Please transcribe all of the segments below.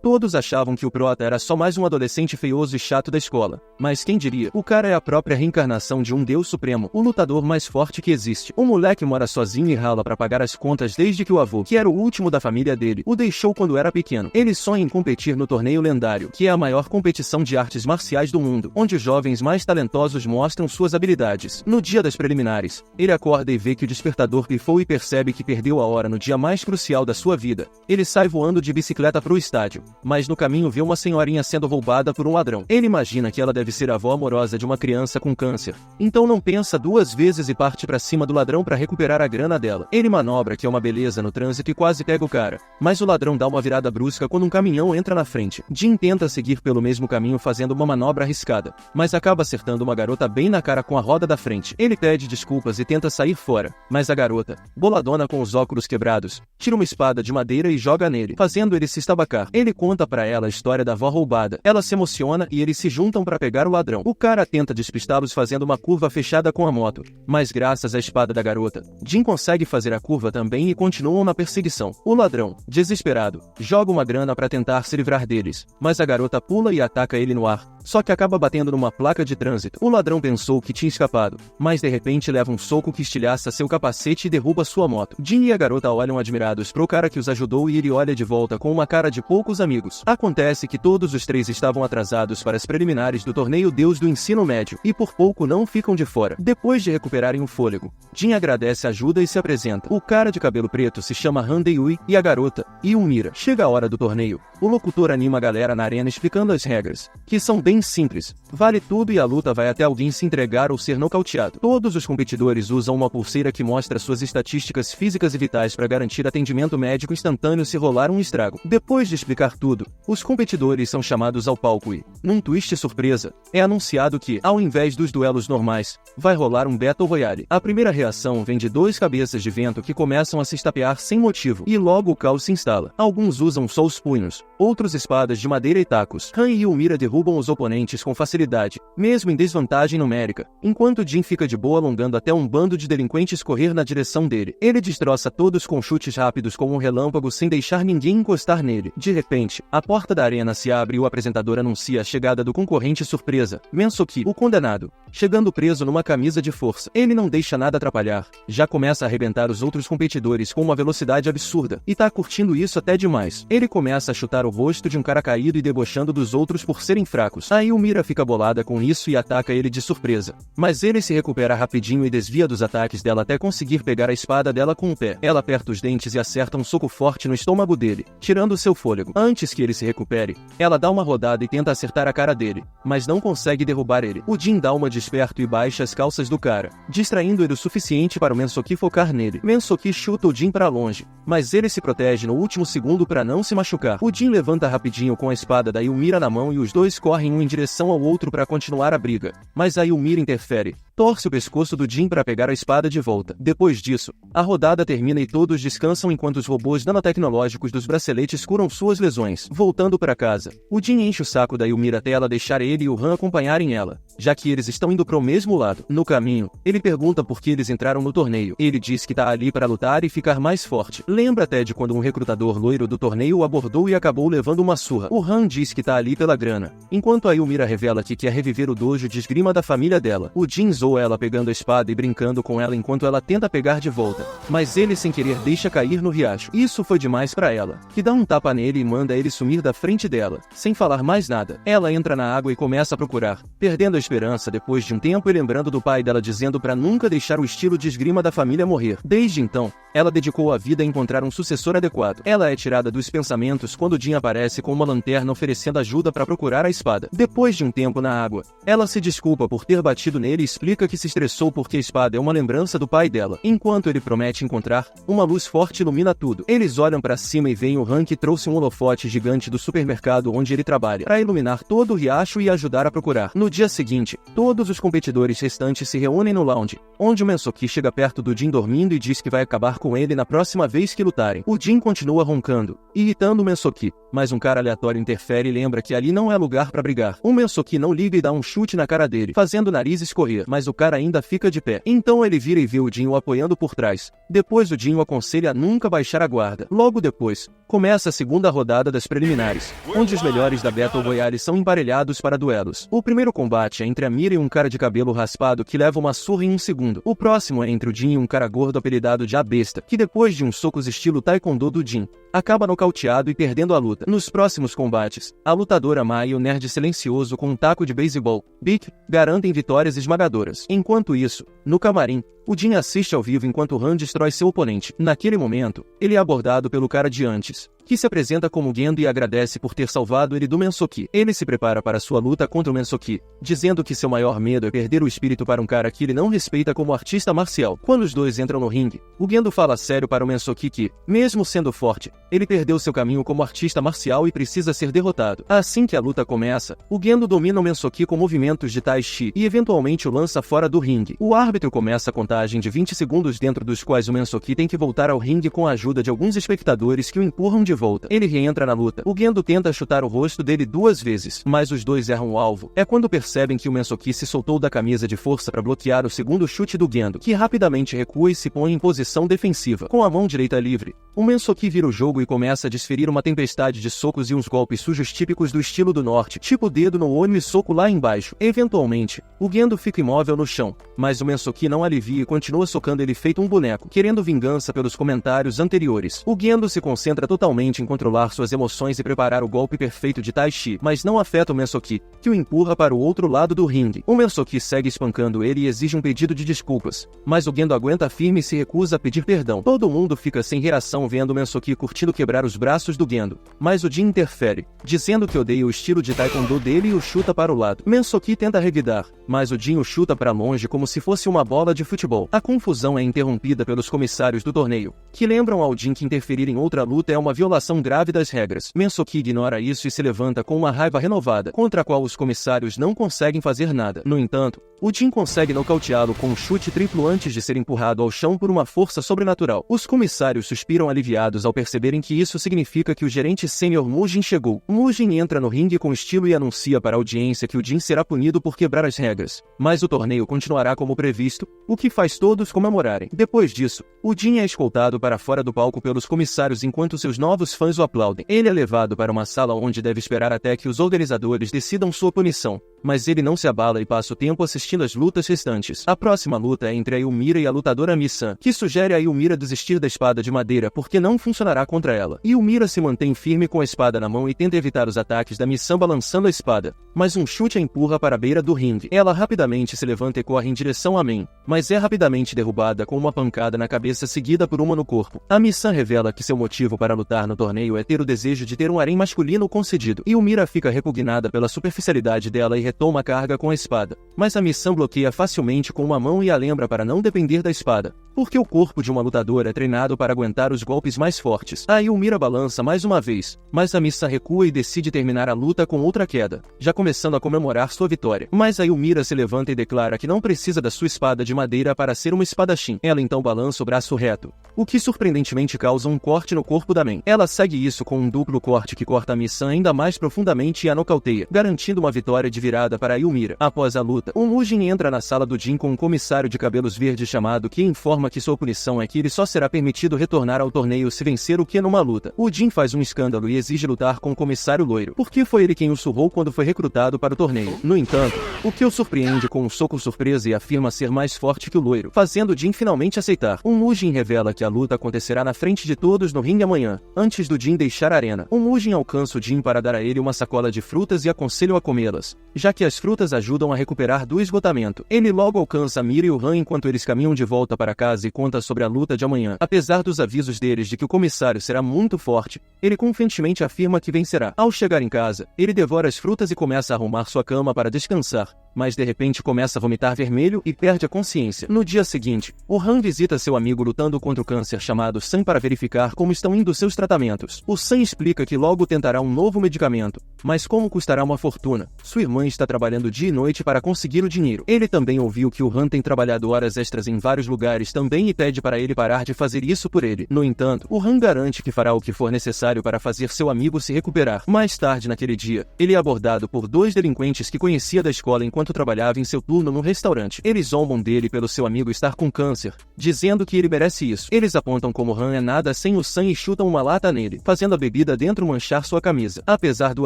Todos achavam que o prota era só mais um adolescente feioso e chato da escola. Mas quem diria? O cara é a própria reencarnação de um deus supremo, o lutador mais forte que existe. O moleque mora sozinho e rala pra pagar as contas desde que o avô, que era o último da família dele, o deixou quando era pequeno. Ele sonha em competir no torneio lendário, que é a maior competição de artes marciais do mundo, onde os jovens mais talentosos mostram suas habilidades. No dia das preliminares, ele acorda e vê que o despertador pifou e percebe que perdeu a hora no dia mais crucial da sua vida. Ele sai voando de bicicleta pro estádio, mas no caminho vê uma senhorinha sendo roubada por um ladrão. Ele imagina que ela deve ser a avó amorosa de uma criança com câncer. Então não pensa duas vezes e parte pra cima do ladrão pra recuperar a grana dela. Ele manobra que é uma beleza no trânsito e quase pega o cara, mas o ladrão dá uma virada brusca quando um caminhão entra na frente. Jim tenta seguir pelo mesmo caminho fazendo uma manobra arriscada, mas acaba acertando uma garota bem na cara com a roda da frente. Ele pede desculpas e tenta sair fora, mas a garota, boladona com os óculos quebrados, tira uma espada de madeira e joga nele, fazendo ele se estabacar. Ele conta pra ela a história da avó roubada. Ela se emociona e eles se juntam pra pegar o ladrão. O cara tenta despistá-los fazendo uma curva fechada com a moto, mas graças à espada da garota, Jim consegue fazer a curva também e continuam na perseguição. O ladrão, desesperado, joga uma grana pra tentar se livrar deles, mas a garota pula e ataca ele no ar, só que acaba batendo numa placa de trânsito. O ladrão pensou que tinha escapado, mas de repente leva um soco que estilhaça seu capacete e derruba sua moto. Jim e a garota olham admirados pro cara que os ajudou e ele olha de volta com uma cara de poucos amigos. Acontece que todos os três estavam atrasados para as preliminares do torneio Deus do Ensino Médio, e por pouco não ficam de fora. Depois de recuperarem o fôlego, Jim agradece a ajuda e se apresenta. O cara de cabelo preto se chama Han Dei-Ui e a garota, Yumira. Chega a hora do torneio. O locutor anima a galera na arena explicando as regras, que são bem simples. Vale tudo e a luta vai até alguém se entregar ou ser nocauteado. Todos os competidores usam uma pulseira que mostra suas estatísticas físicas e vitais para garantir atendimento médico instantâneo se rolar um estrago. Depois de explicar tudo, os competidores são chamados ao palco e, num twist surpresa, é anunciado que, ao invés dos duelos normais, vai rolar um Battle Royale. A primeira reação vem de dois cabeças de vento que começam a se estapear sem motivo, e logo o caos se instala. Alguns usam só os punhos, outros espadas de madeira e tacos. Han e Yumira derrubam os oponentes com facilidade, mesmo em desvantagem numérica, enquanto Jim fica de boa alongando até um bando de delinquentes correr na direção dele. Ele destroça todos com chutes rápidos como um relâmpago sem deixar ninguém encostar nele. De repente, a porta da arena se abre e o apresentador anuncia a chegada do concorrente surpresa, Mensoki, o condenado, chegando preso numa camisa de força. Ele não deixa nada atrapalhar, já começa a arrebentar os outros competidores com uma velocidade absurda, e tá curtindo isso até demais. Ele começa a chutar o rosto de um cara caído e debochando dos outros por serem fracos. Aí Yumira fica bolada com isso e ataca ele de surpresa, mas ele se recupera rapidinho e desvia dos ataques dela até conseguir pegar a espada dela com o pé. Ela aperta os dentes e acerta um soco forte no estômago dele, tirando seu fôlego. Antes que ele se recupere, ela dá uma rodada e tenta acertar a cara dele, mas não consegue derrubar ele. O Jin dá uma de esperto e baixa as calças do cara, distraindo ele o suficiente para o Mensoki focar nele. Mensoki chuta o Jin para longe, mas ele se protege no último segundo para não se machucar. O Jin levanta rapidinho com a espada da Yumira na mão e os dois correm um em direção ao outro para continuar a briga, mas a Yumira interfere, torce o pescoço do Jin para pegar a espada de volta. Depois disso, a rodada termina e todos descansam enquanto os robôs nanotecnológicos dos braceletes curam suas lesões. Voltando para casa, o Jin enche o saco da Yumira até ela deixar ele e o Han acompanharem ela, já que eles estão indo pro mesmo lado. No caminho, ele pergunta por que eles entraram no torneio. Ele diz que tá ali para lutar e ficar mais forte. Lembra até de quando um recrutador loiro do torneio o abordou e acabou levando uma surra. O Han diz que tá ali pela grana, enquanto a Yumira revela que quer reviver o dojo de esgrima da família dela. O Jin zoa ela pegando a espada e brincando com ela enquanto ela tenta pegar de volta, mas ele sem querer deixa cair no riacho. Isso foi demais pra ela, que dá um tapa nele e manda ele sumir da frente dela, sem falar mais nada. Ela entra na água e começa a procurar, perdendo a esperança depois de um tempo e lembrando do pai dela dizendo pra nunca deixar o estilo de esgrima da família morrer. Desde então, ela dedicou a vida a encontrar um sucessor adequado. Ela é tirada dos pensamentos quando Jin aparece com uma lanterna oferecendo ajuda para procurar a espada. Depois de um tempo na água, ela se desculpa por ter batido nele e explica que se estressou porque a espada é uma lembrança do pai dela. Enquanto ele promete encontrar, uma luz forte ilumina tudo. Eles olham para cima e veem o Han que trouxe um holofote gigante do supermercado onde ele trabalha, para iluminar todo o riacho e ajudar a procurar. No dia seguinte, todos os competidores restantes se reúnem no lounge, onde o Mensoki chega perto do Jin dormindo e diz que vai acabar com ele na próxima vez que lutarem. O Jin continua roncando, irritando o Mensoki, mas um cara aleatório interfere e lembra que ali não é lugar para brigar. O Mensoki não liga e dá um chute na cara dele, fazendo o nariz escorrer, mas o cara ainda fica de pé. Então ele vira e vê o Jin o apoiando por trás. Depois o Jin o aconselha a nunca baixar a guarda. Logo depois, Começa a segunda rodada das preliminares, onde os melhores da Battle Royale são emparelhados para duelos. O primeiro combate é entre a Mira e um cara de cabelo raspado que leva uma surra em um segundo. O próximo é entre o Jin e um cara gordo apelidado de A Besta, que depois de uns socos estilo Taekwondo do Jin, acaba nocauteado e perdendo a luta. Nos próximos combates, a lutadora Mai e o nerd silencioso com um taco de beisebol, Bic, garantem vitórias esmagadoras. Enquanto isso, no camarim, o Jin assiste ao vivo enquanto Han destrói seu oponente. Naquele momento, ele é abordado pelo cara de antes, que se apresenta como Gendo e agradece por ter salvado ele do Mensoki. Ele se prepara para sua luta contra o Mensoki, dizendo que seu maior medo é perder o espírito para um cara que ele não respeita como artista marcial. Quando os dois entram no ringue, o Gendo fala sério para o Mensoki que, mesmo sendo forte, ele perdeu seu caminho como artista marcial e precisa ser derrotado. Assim que a luta começa, o Gendo domina o Mensoki com movimentos de Tai Chi e eventualmente o lança fora do ringue. O árbitro começa a contagem de 20 segundos dentro dos quais o Mensoki tem que voltar ao ringue com a ajuda de alguns espectadores que o empurram de volta. Ele reentra na luta. O Gendo tenta chutar o rosto dele 2 vezes, mas os dois erram o alvo. É quando percebem que o Mensoki se soltou da camisa de força para bloquear o segundo chute do Gendo, que rapidamente recua e se põe em posição defensiva. Com a mão direita livre, o Mensoki vira o jogo e começa a desferir uma tempestade de socos e uns golpes sujos típicos do estilo do norte, tipo dedo no olho e soco lá embaixo. Eventualmente, o Gendo fica imóvel no chão, mas o Mensoki não alivia e continua socando ele feito um boneco, querendo vingança pelos comentários anteriores. O Gendo se concentra totalmente em controlar suas emoções e preparar o golpe perfeito de Tai Chi, mas não afeta o Mensoki, que o empurra para o outro lado do ringue. O Mensoki segue espancando ele e exige um pedido de desculpas, mas o Gendo aguenta firme e se recusa a pedir perdão. Todo mundo fica sem reação vendo o Mensoki curtindo quebrar os braços do Gendo, mas o Jin interfere, dizendo que odeia o estilo de Taekwondo dele e o chuta para o lado. Mensoki tenta revidar, mas o Jin o chuta para longe como se fosse uma bola de futebol. A confusão é interrompida pelos comissários do torneio, que lembram ao Jin que interferir em outra luta é uma violação grave das regras. Mensoki ignora isso e se levanta com uma raiva renovada, contra a qual os comissários não conseguem fazer nada. No entanto, o Jin consegue nocauteá-lo com um chute triplo antes de ser empurrado ao chão por uma força sobrenatural. Os comissários suspiram aliviados ao perceberem que isso significa que o gerente sênior Mujin chegou. Mujin entra no ringue com estilo e anuncia para a audiência que o Jin será punido por quebrar as regras, mas o torneio continuará como previsto, o que faz todos comemorarem. Depois disso, o Jin é escoltado para fora do palco pelos comissários enquanto seus novos fãs o aplaudem. Ele é levado para uma sala onde deve esperar até que os organizadores decidam sua punição, mas ele não se abala e passa o tempo assistindo às lutas restantes. A próxima luta é entre a Yumira e a lutadora Mi-san, que sugere a Yumira desistir da espada de madeira porque não funcionará contra ela. Yumira se mantém firme com a espada na mão e tenta evitar os ataques da Mi-san balançando a espada, mas um chute a empurra para a beira do ringue. Ela rapidamente se levanta e corre em direção a Men, mas é rapidamente derrubada com uma pancada na cabeça seguida por uma no corpo. A Mi-san revela que seu motivo para lutar no torneio é ter o desejo de ter um harém masculino concedido. Yumira fica repugnada pela superficialidade dela e retoma a carga com a espada, mas a Mi-san bloqueia facilmente com uma mão e a lembra para não depender da espada, porque o corpo de uma lutadora é treinado para aguentar os golpes mais fortes. A Yumira balança mais uma vez, mas a Mi-san recua e decide terminar a luta com outra queda, já começando a comemorar sua vitória. Mas a Yumira se levanta e declara que não precisa da sua espada de madeira para ser uma espadachim. Ela então balança o braço reto, o que surpreendentemente causa um corte no corpo da Men. Ela segue isso com um duplo corte que corta a Mi-san ainda mais profundamente e a nocauteia, garantindo uma vitória de virada para a Yumira. Após a luta, o Mujin entra na sala do Jin com um comissário de cabelos verdes chamado que informa que sua punição é que ele só será permitido retornar ao torneio se vencer o que numa luta. O Jin faz um escândalo e exige lutar com o comissário loiro, porque foi ele quem o surrou quando foi recrutado para o torneio. No entanto, o que o surpreende com um soco surpresa e afirma ser mais forte que o loiro, fazendo o Jin finalmente aceitar. O Mujin revela que a luta acontecerá na frente de todos no ringue amanhã, antes do Jin deixar a arena. O Mujin alcança o Jin para dar a ele uma sacola de frutas e aconselha-o a comê-las, já que as frutas ajudam a recuperar do esgotamento. Ele logo alcança Mira e o Han enquanto eles caminham de volta para casa e conta sobre a luta de amanhã. Apesar dos avisos deles de que o comissário será muito forte, ele confiantemente afirma que vencerá. Ao chegar em casa, ele devora as frutas e começa a arrumar sua cama para descansar, mas de repente começa a vomitar vermelho e perde a consciência. No dia seguinte, o Han visita seu amigo lutando contra o câncer chamado Sam para verificar como estão indo seus tratamentos. O Sam explica que logo tentará um novo medicamento, Mas como custará uma fortuna? Sua irmã está trabalhando dia e noite para conseguir o dinheiro. Ele também ouviu que o Han tem trabalhado horas extras em vários lugares também e pede para ele parar de fazer isso por ele. No entanto, o Han garante que fará o que for necessário para fazer seu amigo se recuperar. Mais tarde naquele dia, ele é abordado por 2 delinquentes que conhecia da escola enquanto trabalhava em seu turno no restaurante. Eles zombam dele pelo seu amigo estar com câncer, dizendo que ele merece isso. Eles apontam como Han é nada sem o sangue e chutam uma lata nele, fazendo a bebida dentro manchar sua camisa. Apesar do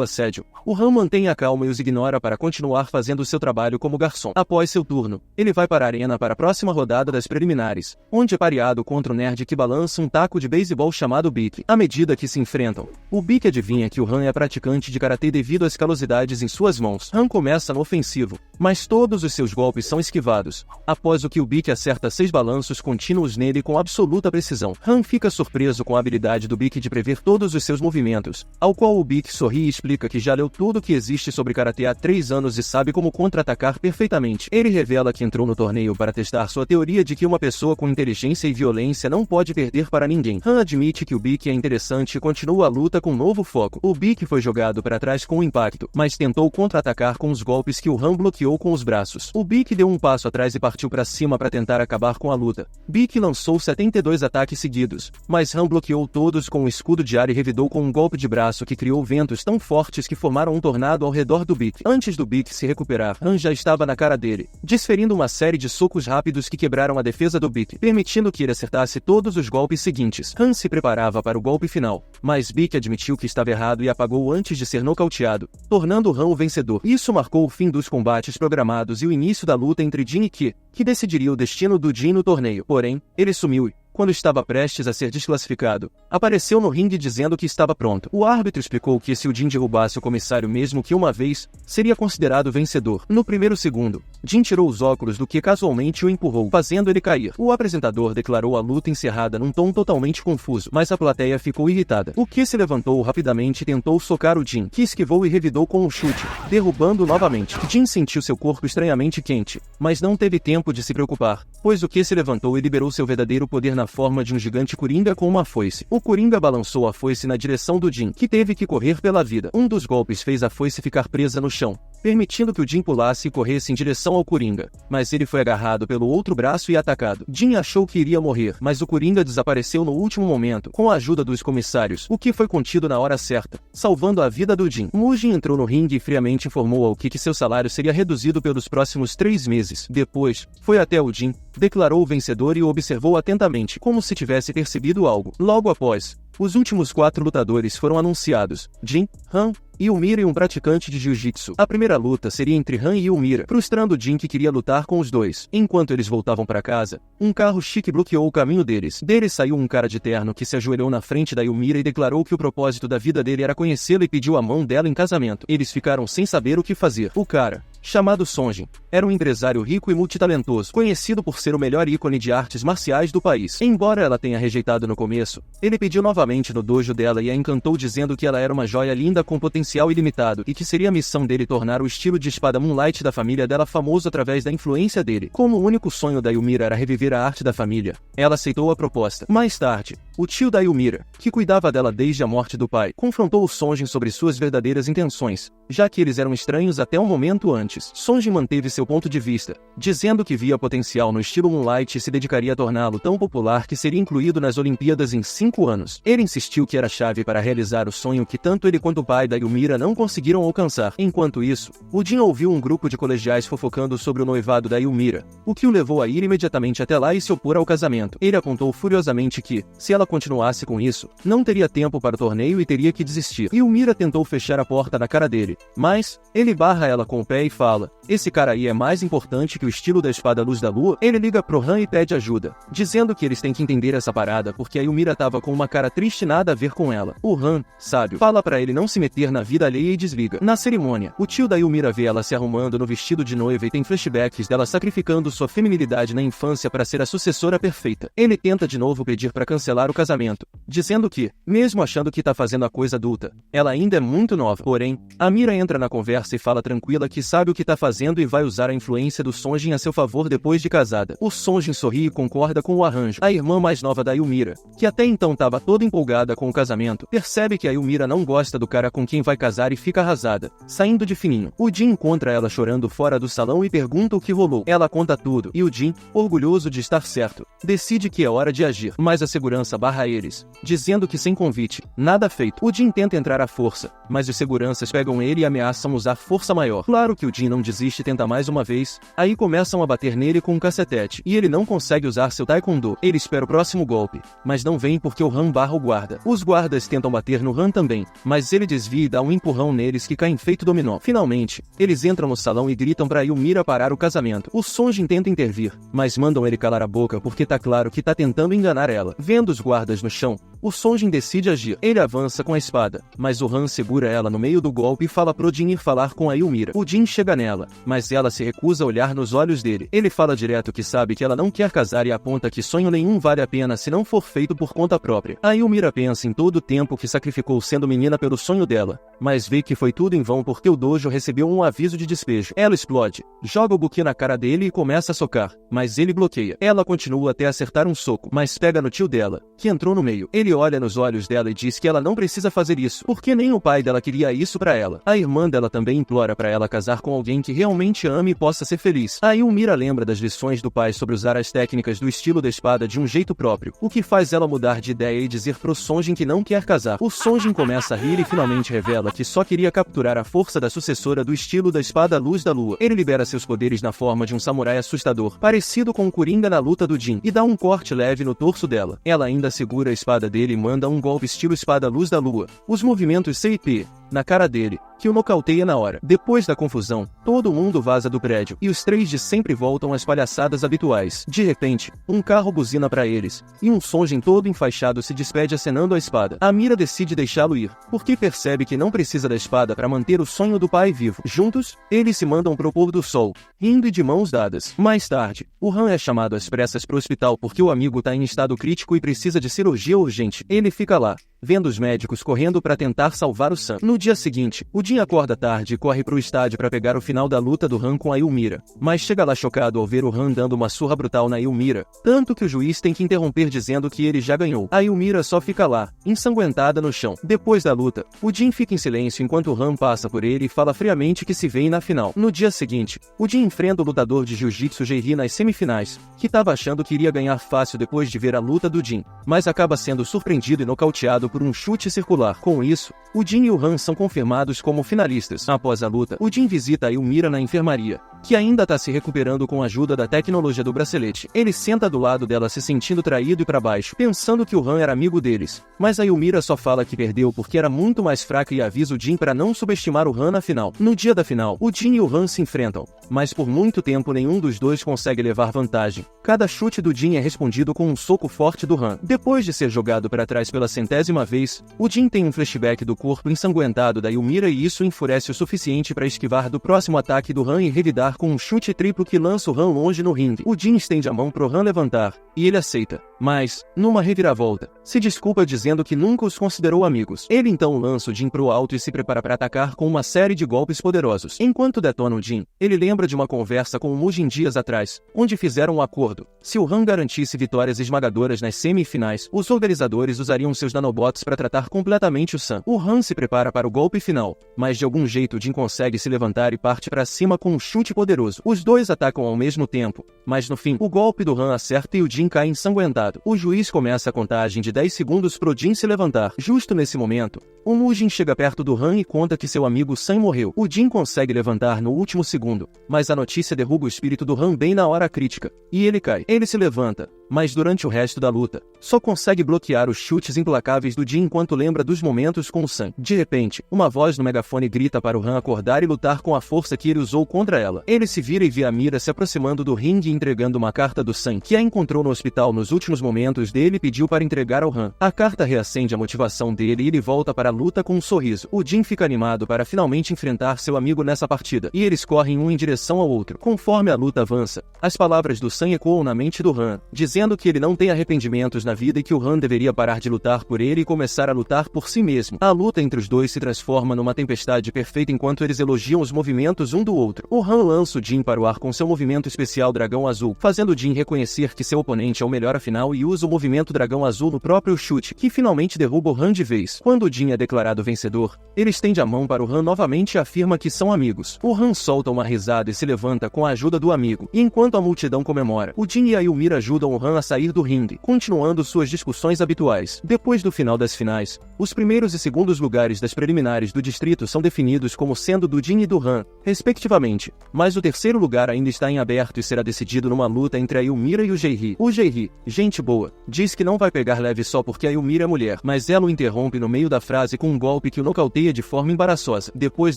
assédio, o Han mantém a calma e os ignora para continuar fazendo seu trabalho como garçom. Após seu turno, ele vai para a arena para a próxima rodada das preliminares, onde é pareado contra o nerd que balança um taco de beisebol chamado Bic. À medida que se enfrentam, o Bic adivinha que o Han é praticante de karatê devido às calosidades em suas mãos. Han começa no ofensivo, mas todos os seus golpes são esquivados. Após o que o Bic acerta 6 balanços contínuos nele com absoluta precisão. Han fica surpreso com a habilidade do Bic de prever todos os seus movimentos, ao qual o Bic sorri e explica que já leu tudo o que existe sobre karatê há 3 anos e sabe como contra-atacar perfeitamente. Ele revela que entrou no torneio para testar sua teoria de que uma pessoa com inteligência e violência não pode perder para ninguém. Han admite que o Bic é interessante e continua a luta com novo foco. O Bic foi jogado para trás com um impacto, mas tentou contra-atacar com os golpes que o Han bloqueou com os braços. O Bic deu um passo atrás e partiu para cima para tentar acabar com a luta. Bic lançou 72 ataques seguidos, mas Han bloqueou todos com um escudo de ar e revidou com um golpe de braço que criou ventos tão fortes que formaram um tornado ao redor do Bic. Antes do Bic se recuperar, Han já estava na cara dele, desferindo uma série de socos rápidos que quebraram a defesa do Bic, permitindo que ele acertasse todos os golpes seguintes. Han se preparava para o golpe final, mas Bic admitiu que estava errado e apagou antes de ser nocauteado, tornando Han o vencedor. Isso marcou o fim dos combates programados e o início da luta entre Jin e Ki, que decidiria o destino do Jin no torneio. Porém, ele sumiu e, quando estava prestes a ser desclassificado, apareceu no ringue dizendo que estava pronto. O árbitro explicou que se o Jin derrubasse o comissário mesmo que uma vez, seria considerado vencedor. No primeiro segundo, Jin tirou os óculos do que casualmente o empurrou, fazendo ele cair. O apresentador declarou a luta encerrada num tom totalmente confuso, mas a plateia ficou irritada. O que se levantou rapidamente e tentou socar o Jin, que esquivou e revidou com um chute, derrubando novamente. Jin sentiu seu corpo estranhamente quente, mas não teve tempo de se preocupar, pois o que se levantou e liberou seu verdadeiro poder na forma de um gigante coringa com uma foice. O coringa balançou a foice na direção do Jin, que teve que correr pela vida. Um dos golpes fez a foice ficar presa no chão, permitindo que o Jin pulasse e corresse em direção ao coringa, mas ele foi agarrado pelo outro braço e atacado. Jin achou que iria morrer, mas o coringa desapareceu no último momento, com a ajuda dos comissários, o que foi contido na hora certa, salvando a vida do Jin. Mugen entrou no ringue e friamente informou ao Ki que seu salário seria reduzido pelos próximos 3 meses. Depois, foi até o Jin, declarou o vencedor e o observou atentamente, como se tivesse percebido algo. Logo após, os últimos 4 lutadores foram anunciados: Jin, Han, Yumira e um praticante de jiu-jitsu. A primeira luta seria entre Han e Yumira, frustrando Jin que queria lutar com os dois. Enquanto eles voltavam para casa, um carro chique bloqueou o caminho deles. Deles saiu um cara de terno que se ajoelhou na frente da Yumira e declarou que o propósito da vida dele era conhecê-la e pediu a mão dela em casamento. Eles ficaram sem saber o que fazer. O cara, chamado Sonjin, era um empresário rico e multitalentoso, conhecido por ser o melhor ícone de artes marciais do país. Embora ela tenha rejeitado no começo, ele pediu novamente no dojo dela e a encantou dizendo que ela era uma joia linda com potencial ilimitado e que seria a missão dele tornar o estilo de espada Moonlight da família dela famoso através da influência dele. Como o único sonho da Yumira era reviver a arte da família, ela aceitou a proposta. Mais tarde, o tio da Yumira, que cuidava dela desde a morte do pai, confrontou o Sonjin sobre suas verdadeiras intenções, já que eles eram estranhos até um momento antes. Sonjin manteve seu ponto de vista, dizendo que via potencial no estilo Moonlight e se dedicaria a torná-lo tão popular que seria incluído nas Olimpíadas em 5 anos. Ele insistiu que era a chave para realizar o sonho que tanto ele quanto o pai da Yumira não conseguiram alcançar. Enquanto isso, o Jin ouviu um grupo de colegiais fofocando sobre o noivado da Yumira, o que o levou a ir imediatamente até lá e se opor ao casamento. Ele apontou furiosamente que, se ela continuasse com isso, não teria tempo para o torneio e teria que desistir. Yumira tentou fechar a porta na cara dele, mas ele barra ela com o pé e fala: "Esse cara aí é mais importante que o estilo da espada Luz da Lua." Ele liga pro Han e pede ajuda, dizendo que eles têm que entender essa parada porque a Yumira tava com uma cara triste e nada a ver com ela. O Han, sábio, fala pra ele não se meter na vida alheia e desliga. Na cerimônia, o tio da Yumira vê ela se arrumando no vestido de noiva e tem flashbacks dela sacrificando sua feminilidade na infância para ser a sucessora perfeita. Ele tenta de novo pedir para cancelar o casamento, dizendo que, mesmo achando que tá fazendo a coisa adulta, ela ainda é muito nova. Porém, a Mira entra na conversa e fala tranquila que sabe o que tá fazendo e vai usar a influência do Sonjin a seu favor depois de casada. O Sonjin sorri e concorda com o arranjo. A irmã mais nova da Yumira, que até então tava toda empolgada com o casamento, percebe que a Yumira não gosta do cara com quem vai casar e fica arrasada. Saindo de fininho, o Jin encontra ela chorando fora do salão e pergunta o que rolou. Ela conta tudo, e o Jin, orgulhoso de estar certo, decide que é hora de agir, mas a segurança barra eles, dizendo que sem convite, nada feito. O Jin tenta entrar à força, mas os seguranças pegam ele e ameaçam usar força maior. Claro que o Jin não desiste e tenta mais uma vez, aí começam a bater nele com um cacetete, e ele não consegue usar seu taekwondo. Ele espera o próximo golpe, mas não vem porque o Han barra o guarda. Os guardas tentam bater no Han também, mas ele desvia e dá um empurrão neles que caem feito dominó. Finalmente, eles entram no salão e gritam pra Yumira parar o casamento. O Sonjin tenta intervir, mas mandam ele calar a boca porque tá claro que tá tentando enganar ela. Vendo os guardas no chão, o Sonjin decide agir. Ele avança com a espada, mas o Han segura ela no meio do golpe e fala pro Jin ir falar com a Yumira. O Jin chega nela, mas ela se recusa a olhar nos olhos dele. Ele fala direto que sabe que ela não quer casar e aponta que sonho nenhum vale a pena se não for feito por conta própria. A Yumira pensa em todo o tempo que sacrificou sendo menina pelo sonho dela, mas vê que foi tudo em vão porque o dojo recebeu um aviso de despejo. Ela explode, joga o buquê na cara dele e começa a socar, mas ele bloqueia. Ela continua até acertar um soco, mas pega no tio dela, que entrou no meio. Ele olha nos olhos dela e diz que ela não precisa fazer isso, porque nem o pai dela queria isso pra ela. A irmã dela também implora pra ela casar com alguém que realmente ame e possa ser feliz. A Yumira lembra das lições do pai sobre usar as técnicas do estilo da espada de um jeito próprio, o que faz ela mudar de ideia e dizer pro Sonjin que não quer casar. O Sonjin começa a rir e finalmente revela que só queria capturar a força da sucessora do estilo da espada Luz da Lua. Ele libera seus poderes na forma de um samurai assustador, parecido com o Coringa na luta do Jin, e dá um corte leve no torso dela. Ela ainda segura a espada dele e manda um golpe estilo espada Luz da Lua. Os movimentos CP na cara dele, que o nocauteia na hora. Depois da confusão, todo mundo vaza do prédio, e os três de sempre voltam às palhaçadas habituais. De repente, um carro buzina pra eles, e um Sonjin todo enfaixado se despede acenando a espada. A Mira decide deixá-lo ir, porque percebe que não precisa da espada para manter o sonho do pai vivo. Juntos, eles se mandam pro pôr do sol, rindo e de mãos dadas. Mais tarde, o Han é chamado às pressas pro hospital porque o amigo tá em estado crítico e precisa de cirurgia urgente. Ele fica lá, vendo os médicos correndo para tentar salvar o Sam. No dia seguinte, o Jin acorda tarde e corre pro estádio para pegar o final da luta do Han com a Yumira, mas chega lá chocado ao ver o Han dando uma surra brutal na Yumira, tanto que o juiz tem que interromper dizendo que ele já ganhou. A Yumira só fica lá, ensanguentada no chão. Depois da luta, o Jin fica em silêncio enquanto o Han passa por ele e fala friamente que se veem na final. No dia seguinte, o Jin enfrenta o lutador de jiu-jitsu Jairi nas semifinais, que tava achando que iria ganhar fácil depois de ver a luta do Jin, mas acaba sendo surpreendido e nocauteado por um chute circular. Com isso, o Jin e o Han são confirmados como finalistas. Após a luta, o Jin visita a Yumira na enfermaria, que ainda tá se recuperando com a ajuda da tecnologia do bracelete. Ele senta do lado dela se sentindo traído e pra baixo, pensando que o Han era amigo deles, mas a Yumira só fala que perdeu porque era muito mais fraca e avisa o Jin para não subestimar o Han na final. No dia da final, o Jin e o Han se enfrentam, mas por muito tempo nenhum dos dois consegue levar vantagem. Cada chute do Jin é respondido com um soco forte do Han. Depois de ser jogado para trás pela 100ª vez, o Jin tem um flashback do corpo ensanguentado da Yumira e isso enfurece o suficiente para esquivar do próximo ataque do Han e revidar com um chute triplo que lança o Han longe no ringue. O Jin estende a mão pro Han levantar, e ele aceita, mas, numa reviravolta, se desculpa dizendo que nunca os considerou amigos. Ele então lança o Jin pro alto e se prepara para atacar com uma série de golpes poderosos. Enquanto detona o Jin, ele lembra de uma conversa com o Mujin dias atrás, onde fizeram um acordo. Se o Han garantisse vitórias esmagadoras nas semifinais, os organizadores usariam seus nanobots para tratar completamente o Sam. O Han se prepara para o golpe final, mas de algum jeito o Jin consegue se levantar e parte para cima com um chute poderoso. Os dois atacam ao mesmo tempo, mas no fim, o golpe do Han acerta e o Jin cai ensanguentado. O juiz começa a contagem de 10 segundos pro Jin se levantar. Justo nesse momento, o Mujin chega perto do Han e conta que seu amigo Sam morreu. O Jin consegue levantar no último segundo, mas a notícia derruba o espírito do Han bem na hora crítica, e ele cai. Ele se levanta, mas durante o resto da luta, só consegue bloquear os chutes implacáveis vez do Jin enquanto lembra dos momentos com o Sun. De repente, uma voz no megafone grita para o Han acordar e lutar com a força que ele usou contra ela. Ele se vira e vê a Mira se aproximando do ringue e entregando uma carta do Sun, que a encontrou no hospital nos últimos momentos dele e pediu para entregar ao Han. A carta reacende a motivação dele e ele volta para a luta com um sorriso. O Jin fica animado para finalmente enfrentar seu amigo nessa partida, e eles correm um em direção ao outro. Conforme a luta avança, as palavras do Sun ecoam na mente do Han, dizendo que ele não tem arrependimentos na vida e que o Han deveria parar de lutar por ele e começar a lutar por si mesmo. A luta entre os dois se transforma numa tempestade perfeita enquanto eles elogiam os movimentos um do outro. O Han lança o Jin para o ar com seu movimento especial Dragão Azul, fazendo o Jin reconhecer que seu oponente é o melhor afinal e usa o movimento Dragão Azul no próprio chute, que finalmente derruba o Han de vez. Quando o Jin é declarado vencedor, ele estende a mão para o Han novamente e afirma que são amigos. O Han solta uma risada e se levanta com a ajuda do amigo, e enquanto a multidão comemora, o Jin e a Ymir ajudam o Han a sair do ringue, continuando suas discussões habituais. Depois do final das finais, os primeiros e segundos lugares das preliminares do distrito são definidos como sendo do Jin e do Han, respectivamente, mas o terceiro lugar ainda está em aberto e será decidido numa luta entre a Ymir e o Jae-hee. O Jae-hee, gente boa, diz que não vai pegar leve só porque a Ymir é mulher, mas ela o interrompe no meio da frase com um golpe que o nocauteia de forma embaraçosa. Depois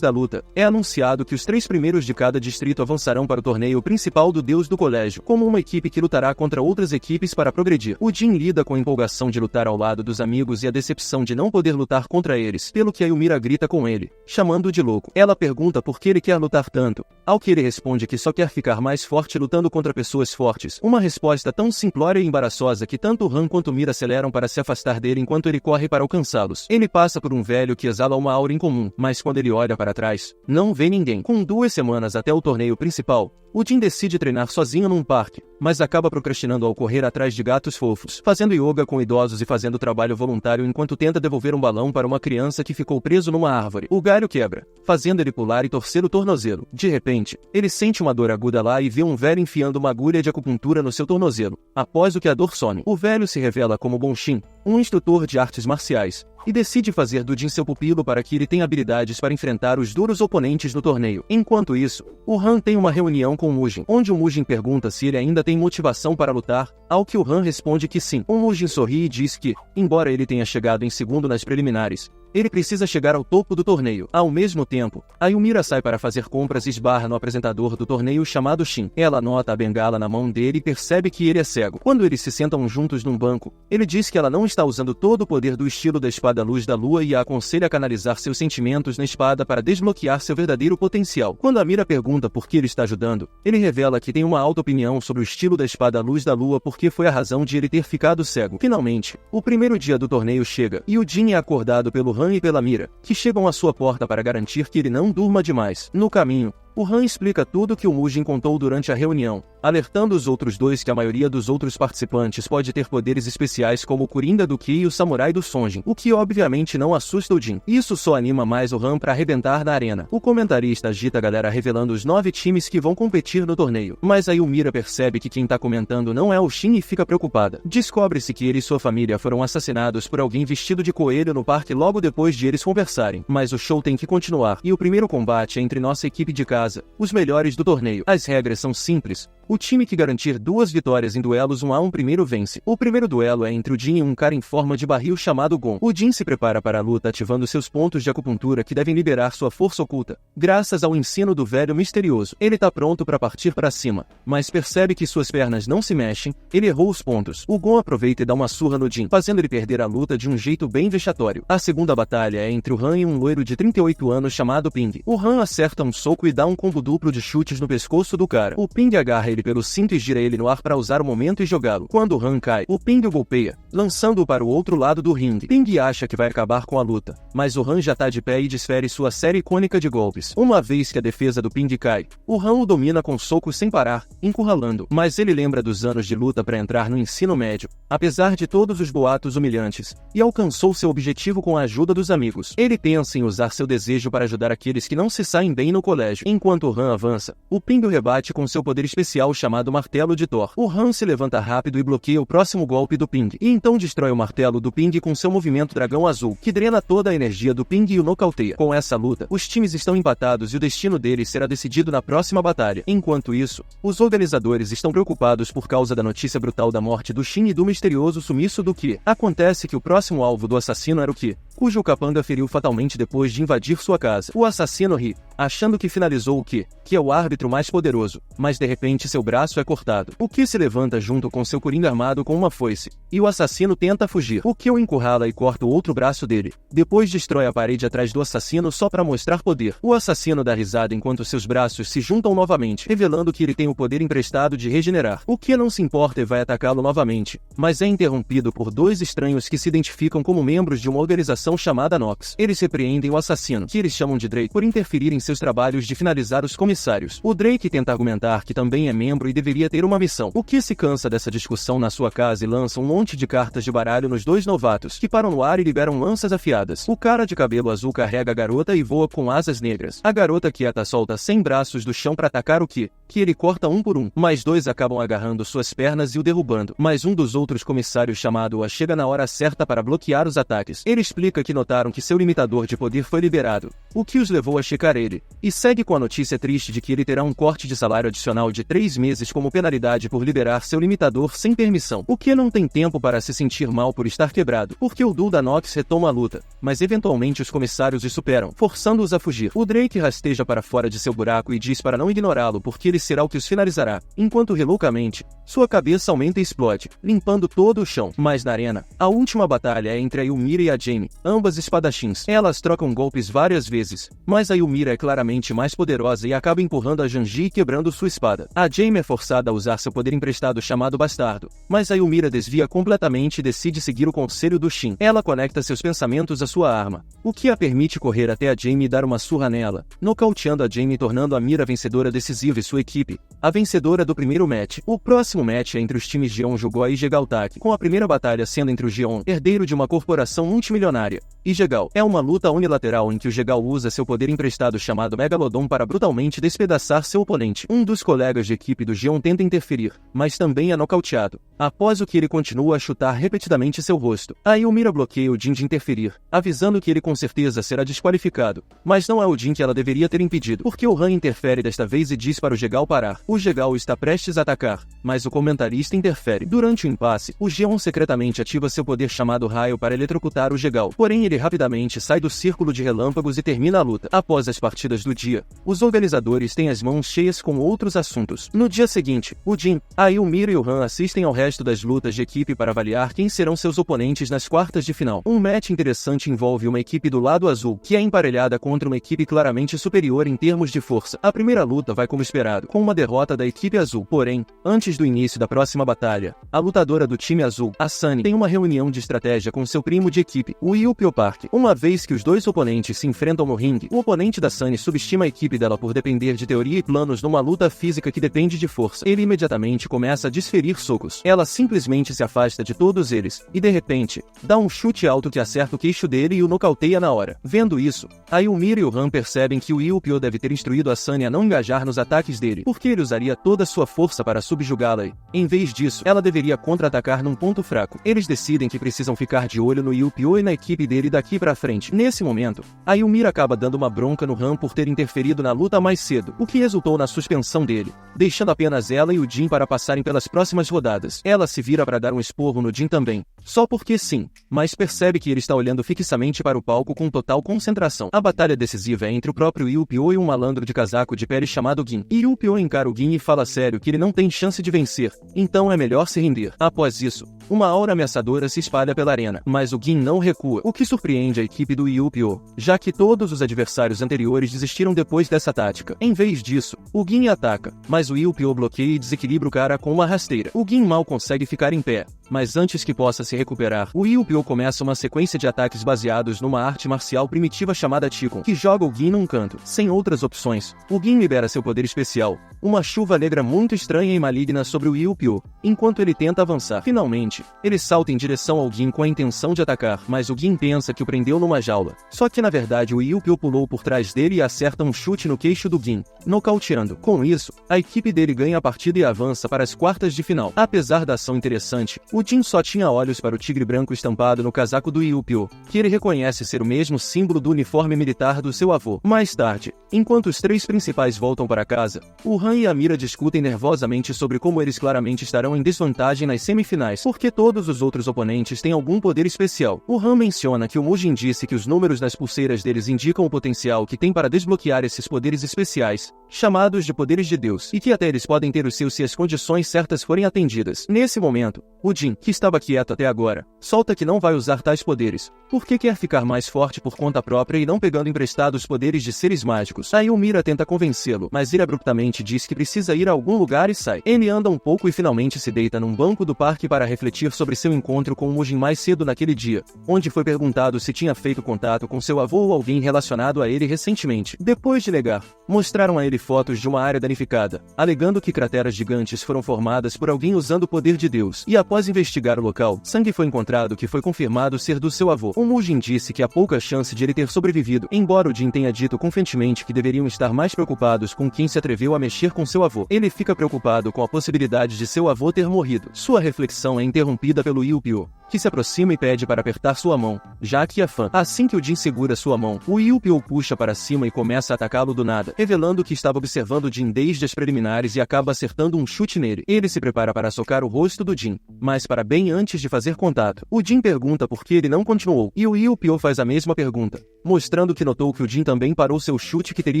da luta, é anunciado que os 3 primeiros de cada distrito avançarão para o torneio principal do Deus do Colégio, como uma equipe que lutará contra outras equipes para progredir. O Jin lida com a empolgação de lutar ao lado dos amigos e a decepção de não poder lutar contra eles, pelo que a Ymir grita com ele, chamando-o de louco. Ela pergunta por que ele quer lutar tanto, ao que ele responde que só quer ficar mais forte lutando contra pessoas fortes. Uma resposta tão simplória e embaraçosa que tanto Han quanto Mira aceleram para se afastar dele enquanto ele corre para alcançá-los. Ele passa por um velho que exala uma aura incomum, mas quando ele olha para trás, não vê ninguém. Com 2 semanas até o torneio principal, o Jin decide treinar sozinho num parque, mas acaba procrastinando ao correr atrás de gatos fofos, fazendo yoga com idosos e fazendo trabalho voluntário enquanto tenta devolver um balão para uma criança que ficou preso numa árvore. O galho quebra, fazendo ele pular e torcer o tornozelo. De repente, ele sente uma dor aguda lá e vê um velho enfiando uma agulha de acupuntura no seu tornozelo. Após o que a dor some, o velho se revela como Bonshin, um instrutor de artes marciais, e decide fazer do Jin seu pupilo para que ele tenha habilidades para enfrentar os duros oponentes no torneio. Enquanto isso, o Han tem uma reunião com o Mujin, onde o Mujin pergunta se ele ainda tem motivação para lutar, ao que o Han responde que sim. O Mujin sorri e diz que, embora ele tenha chegado em segundo nas preliminares, ele precisa chegar ao topo do torneio. Ao mesmo tempo, a Ymir sai para fazer compras e esbarra no apresentador do torneio chamado Shin. Ela nota a bengala na mão dele e percebe que ele é cego. Quando eles se sentam juntos num banco, ele diz que ela não está usando todo o poder do estilo da espada Luz da Lua e a aconselha a canalizar seus sentimentos na espada para desbloquear seu verdadeiro potencial. Quando a Mira pergunta por que ele está ajudando, ele revela que tem uma alta opinião sobre o estilo da espada Luz da Lua porque foi a razão de ele ter ficado cego. Finalmente, o primeiro dia do torneio chega, e o Jin é acordado pelo Han e pela Mira, que chegam à sua porta para garantir que ele não durma demais. No caminho, o Han explica tudo o que o Mujin contou durante a reunião, alertando os outros dois que a maioria dos outros participantes pode ter poderes especiais como o Coringa do Ki e o Samurai do Sonjin, o que obviamente não assusta o Jin. Isso só anima mais o Han para arrebentar na arena. O comentarista agita a galera revelando os 9 times que vão competir no torneio, mas aí o Mira percebe que quem tá comentando não é o Shin e fica preocupada. Descobre-se que ele e sua família foram assassinados por alguém vestido de coelho no parque logo depois de eles conversarem. Mas o show tem que continuar, e o primeiro combate é entre nossa equipe de casa, os melhores do torneio. As regras são simples. O time que garantir 2 vitórias em duelos 1 a 1 primeiro vence. O primeiro duelo é entre o Jin e um cara em forma de barril chamado Gon. O Jin se prepara para a luta ativando seus pontos de acupuntura que devem liberar sua força oculta, graças ao ensino do velho misterioso. Ele tá pronto para partir para cima, mas percebe que suas pernas não se mexem. Ele errou os pontos. O Gon aproveita e dá uma surra no Jin, fazendo ele perder a luta de um jeito bem vexatório. A segunda batalha é entre o Han e um loiro de 38 anos chamado Ping. O Han acerta um soco e dá um combo duplo de chutes no pescoço do cara. O Ping agarra ele pelo cinto e gira ele no ar para usar o momento e jogá-lo. Quando o Han cai, o Ping o golpeia, lançando-o para o outro lado do ringue. Ping acha que vai acabar com a luta, mas o Han já tá de pé e desfere sua série icônica de golpes. Uma vez que a defesa do Ping cai, o Han o domina com socos sem parar, encurralando. Mas ele lembra dos anos de luta para entrar no ensino médio, apesar de todos os boatos humilhantes, e alcançou seu objetivo com a ajuda dos amigos. Ele pensa em usar seu desejo para ajudar aqueles que não se saem bem no colégio. Enquanto o Han avança, o Ping o rebate com seu poder especial especial chamado Martelo de Thor. O Han se levanta rápido e bloqueia o próximo golpe do Ping, e então destrói o martelo do Ping com seu movimento dragão azul, que drena toda a energia do Ping e o nocauteia. Com essa luta, os times estão empatados e o destino deles será decidido na próxima batalha. Enquanto isso, os organizadores estão preocupados por causa da notícia brutal da morte do Shin e do misterioso sumiço do Ki. Acontece que o próximo alvo do assassino era o Ki, cujo capanga feriu fatalmente depois de invadir sua casa. O assassino ri, achando que finalizou o Ki, que é o árbitro mais poderoso, mas de repente seu braço é cortado. O Ki se levanta junto com seu coringa armado com uma foice, e o assassino tenta fugir. O Ki o encurrala e corta o outro braço dele. Depois destrói a parede atrás do assassino só para mostrar poder. O assassino dá risada enquanto seus braços se juntam novamente, revelando que ele tem o poder emprestado de regenerar. O Ki não se importa e vai atacá-lo novamente, mas é interrompido por dois estranhos que se identificam como membros de uma organização chamada Nox. Eles repreendem o assassino, que eles chamam de Drake, por interferir em seus trabalhos de finalizar os comissários. O Drake tenta argumentar que também é membro e deveria ter uma missão. O Ki se cansa dessa discussão na sua casa e lança um monte de cartas de baralho nos dois novatos, que param no ar e liberam lanças afiadas. O cara de cabelo azul carrega a garota e voa com asas negras. A garota quieta solta 100 braços do chão para atacar o Ki, que ele corta um por um. Mais dois acabam agarrando suas pernas e o derrubando. Mas um dos outros comissários chamado A chega na hora certa para bloquear os ataques. Ele explica que notaram que seu limitador de poder foi liberado, o que os levou a checar ele, e segue com a notícia triste de que ele terá um corte de salário adicional de 3 meses como penalidade por liberar seu limitador sem permissão. O que não tem tempo para se sentir mal por estar quebrado, porque o duo da Nox retoma a luta, mas eventualmente os comissários os superam, forçando-os a fugir. O Drake rasteja para fora de seu buraco e diz para não ignorá-lo porque ele será o que os finalizará, enquanto reloucamente, sua cabeça aumenta e explode, limpando todo o chão. Mas na arena, a última batalha é entre a Ymira e a Jaime, ambas espadachins. Elas trocam golpes várias vezes, mas a Ymira é claramente mais poderosa e acaba empurrando a Janji e quebrando sua espada. A Jaime é forçada a usar seu poder emprestado chamado Bastardo, mas a Ymira desvia completamente e decide seguir o conselho do Shin. Ela conecta seus pensamentos à sua arma, o que a permite correr até a Jaime e dar uma surra nela, nocauteando a Jaime e tornando a Mira vencedora decisiva e sua equipe a vencedora do primeiro match. O próximo match é entre os times Jeon Jugoi e Jegaltak, com a primeira batalha sendo entre o Jeon, herdeiro de uma corporação multimilionária, e Jegal. É uma luta unilateral em que o Jegal usa seu poder emprestado chamado Megalodon para brutalmente despedaçar seu oponente. Um dos colegas de equipe do Jeon tenta interferir, mas também é nocauteado, após o que ele continua a chutar repetidamente seu rosto. A Ymira bloqueia o Jin de interferir, avisando que ele com certeza será desqualificado, mas não é o Jin que ela deveria ter impedido, porque o Han interfere desta vez e diz para o Jegal parar. O Jegal está prestes a atacar, mas o comentarista interfere. Durante o impasse, o Jeon secretamente ativa seu poder chamado Raio para eletrocutar o Jegal, porém ele rapidamente sai do círculo de relâmpagos e termina a luta. Após as partidas do dia, os organizadores têm as mãos cheias com outros assuntos. No dia seguinte, o Jin, a Ymira e o Han assistem ao resto das lutas de equipe para avaliar quem serão seus oponentes nas quartas de final. Um match interessante envolve uma equipe do lado azul, que é emparelhada contra uma equipe claramente superior em termos de força. A primeira luta vai como esperado, com uma derrota da equipe azul. Porém, antes do início da próxima batalha, a lutadora do time azul, a Sunny, tem uma reunião de estratégia com seu primo de equipe, o Yu-Pyo Park. Uma vez que os dois oponentes se enfrentam no ringue, o oponente da Sunny subestima a equipe dela por depender de teoria e planos numa luta física que depende de força. Ele imediatamente começa a desferir socos. Ela simplesmente se afasta de todos eles, e de repente, dá um chute alto que acerta o queixo dele e o nocauteia na hora. Vendo isso, a Ymira e o Han percebem que o Yu-Pyo deve ter instruído a Sunny a não engajar nos ataques dele, porque ele usaria toda a sua força para subjugá-la e, em vez disso, ela deveria contra-atacar num ponto fraco. Eles decidem que precisam ficar de olho no Yu-Pyo e na equipe dele daqui pra frente. Nesse momento, a Ymira acaba dando uma bronca no Han por ter interferido na luta mais cedo, o que resultou na suspensão dele, deixando apenas ela e o Jin para passarem pelas próximas rodadas. Ela se vira para dar um esporro no Jin também, só porque sim, mas percebe que ele está olhando fixamente para o palco com total concentração. A batalha decisiva é entre o próprio Yu-Pyo e um malandro de casaco de pele chamado Gin. E Yu-Pyo encara o Gin e fala sério que ele não tem chance de vencer, então é melhor se render. Após isso, uma aura ameaçadora se espalha pela arena, mas o Gin não recua, o que surpreende a equipe do Yu-Pyo, já que todos os adversários anteriores desistiram depois dessa tática. Em vez disso, o Gin ataca, mas o Yu-Pyo bloqueia e desequilibra o cara com uma rasteira. O Gin mal consegue ficar em pé, mas antes que possa se recuperar, o Yu-Pyo começa uma sequência de ataques baseados numa arte marcial primitiva chamada Qigong, que joga o Gin num canto. Sem outras opções, o Gin libera seu poder especial, uma chuva negra muito estranha e maligna sobre o Yu-Pyo, enquanto ele tenta avançar. Finalmente, repente, ele salta em direção ao Jin com a intenção de atacar, mas o Jin pensa que o prendeu numa jaula. Só que na verdade o Yu-Pyo pulou por trás dele e acerta um chute no queixo do Jin, nocauteando. Com isso, a equipe dele ganha a partida e avança para as quartas de final. Apesar da ação interessante, o Jin só tinha olhos para o tigre branco estampado no casaco do Yu-Pyo, que ele reconhece ser o mesmo símbolo do uniforme militar do seu avô. Mais tarde, enquanto os três principais voltam para casa, o Han e a Mira discutem nervosamente sobre como eles claramente estarão em desvantagem nas semifinais, porque todos os outros oponentes têm algum poder especial. O Han menciona que o Mujin disse que os números nas pulseiras deles indicam o potencial que tem para desbloquear esses poderes especiais, chamados de poderes de Deus, e que até eles podem ter os seus se as condições certas forem atendidas. Nesse momento, o Jin, que estava quieto até agora, solta que não vai usar tais poderes, porque quer ficar mais forte por conta própria e não pegando emprestado os poderes de seres mágicos. Aí o Mira tenta convencê-lo, mas ele abruptamente diz que precisa ir a algum lugar e sai. Ele anda um pouco e finalmente se deita num banco do parque para refletir sobre seu encontro com o Mujin mais cedo naquele dia, onde foi perguntado se tinha feito contato com seu avô ou alguém relacionado a ele recentemente. Depois de negar, mostraram a ele fotos de uma área danificada, alegando que crateras gigantes foram formadas por alguém usando o poder de Deus. E após investigar o local, sangue foi encontrado que foi confirmado ser do seu avô. O Mujin disse que há pouca chance de ele ter sobrevivido, embora o Jin tenha dito confiantemente que deveriam estar mais preocupados com quem se atreveu a mexer com seu avô. Ele fica preocupado com a possibilidade de seu avô ter morrido. Sua reflexão é interrompida pelo Yu-Pyo, que se aproxima e pede para apertar sua mão, já que é fã. Assim que o Jin segura sua mão, o Yu-Pyo puxa para cima e começa a atacá-lo do nada, revelando que estava observando o Jin desde as preliminares e acaba acertando um chute nele. Ele se prepara para socar o rosto do Jin, mas para bem antes de fazer contato. O Jin pergunta por que ele não continuou, e o Yu-Pyo faz a mesma pergunta, mostrando que notou que o Jin também parou seu chute que teria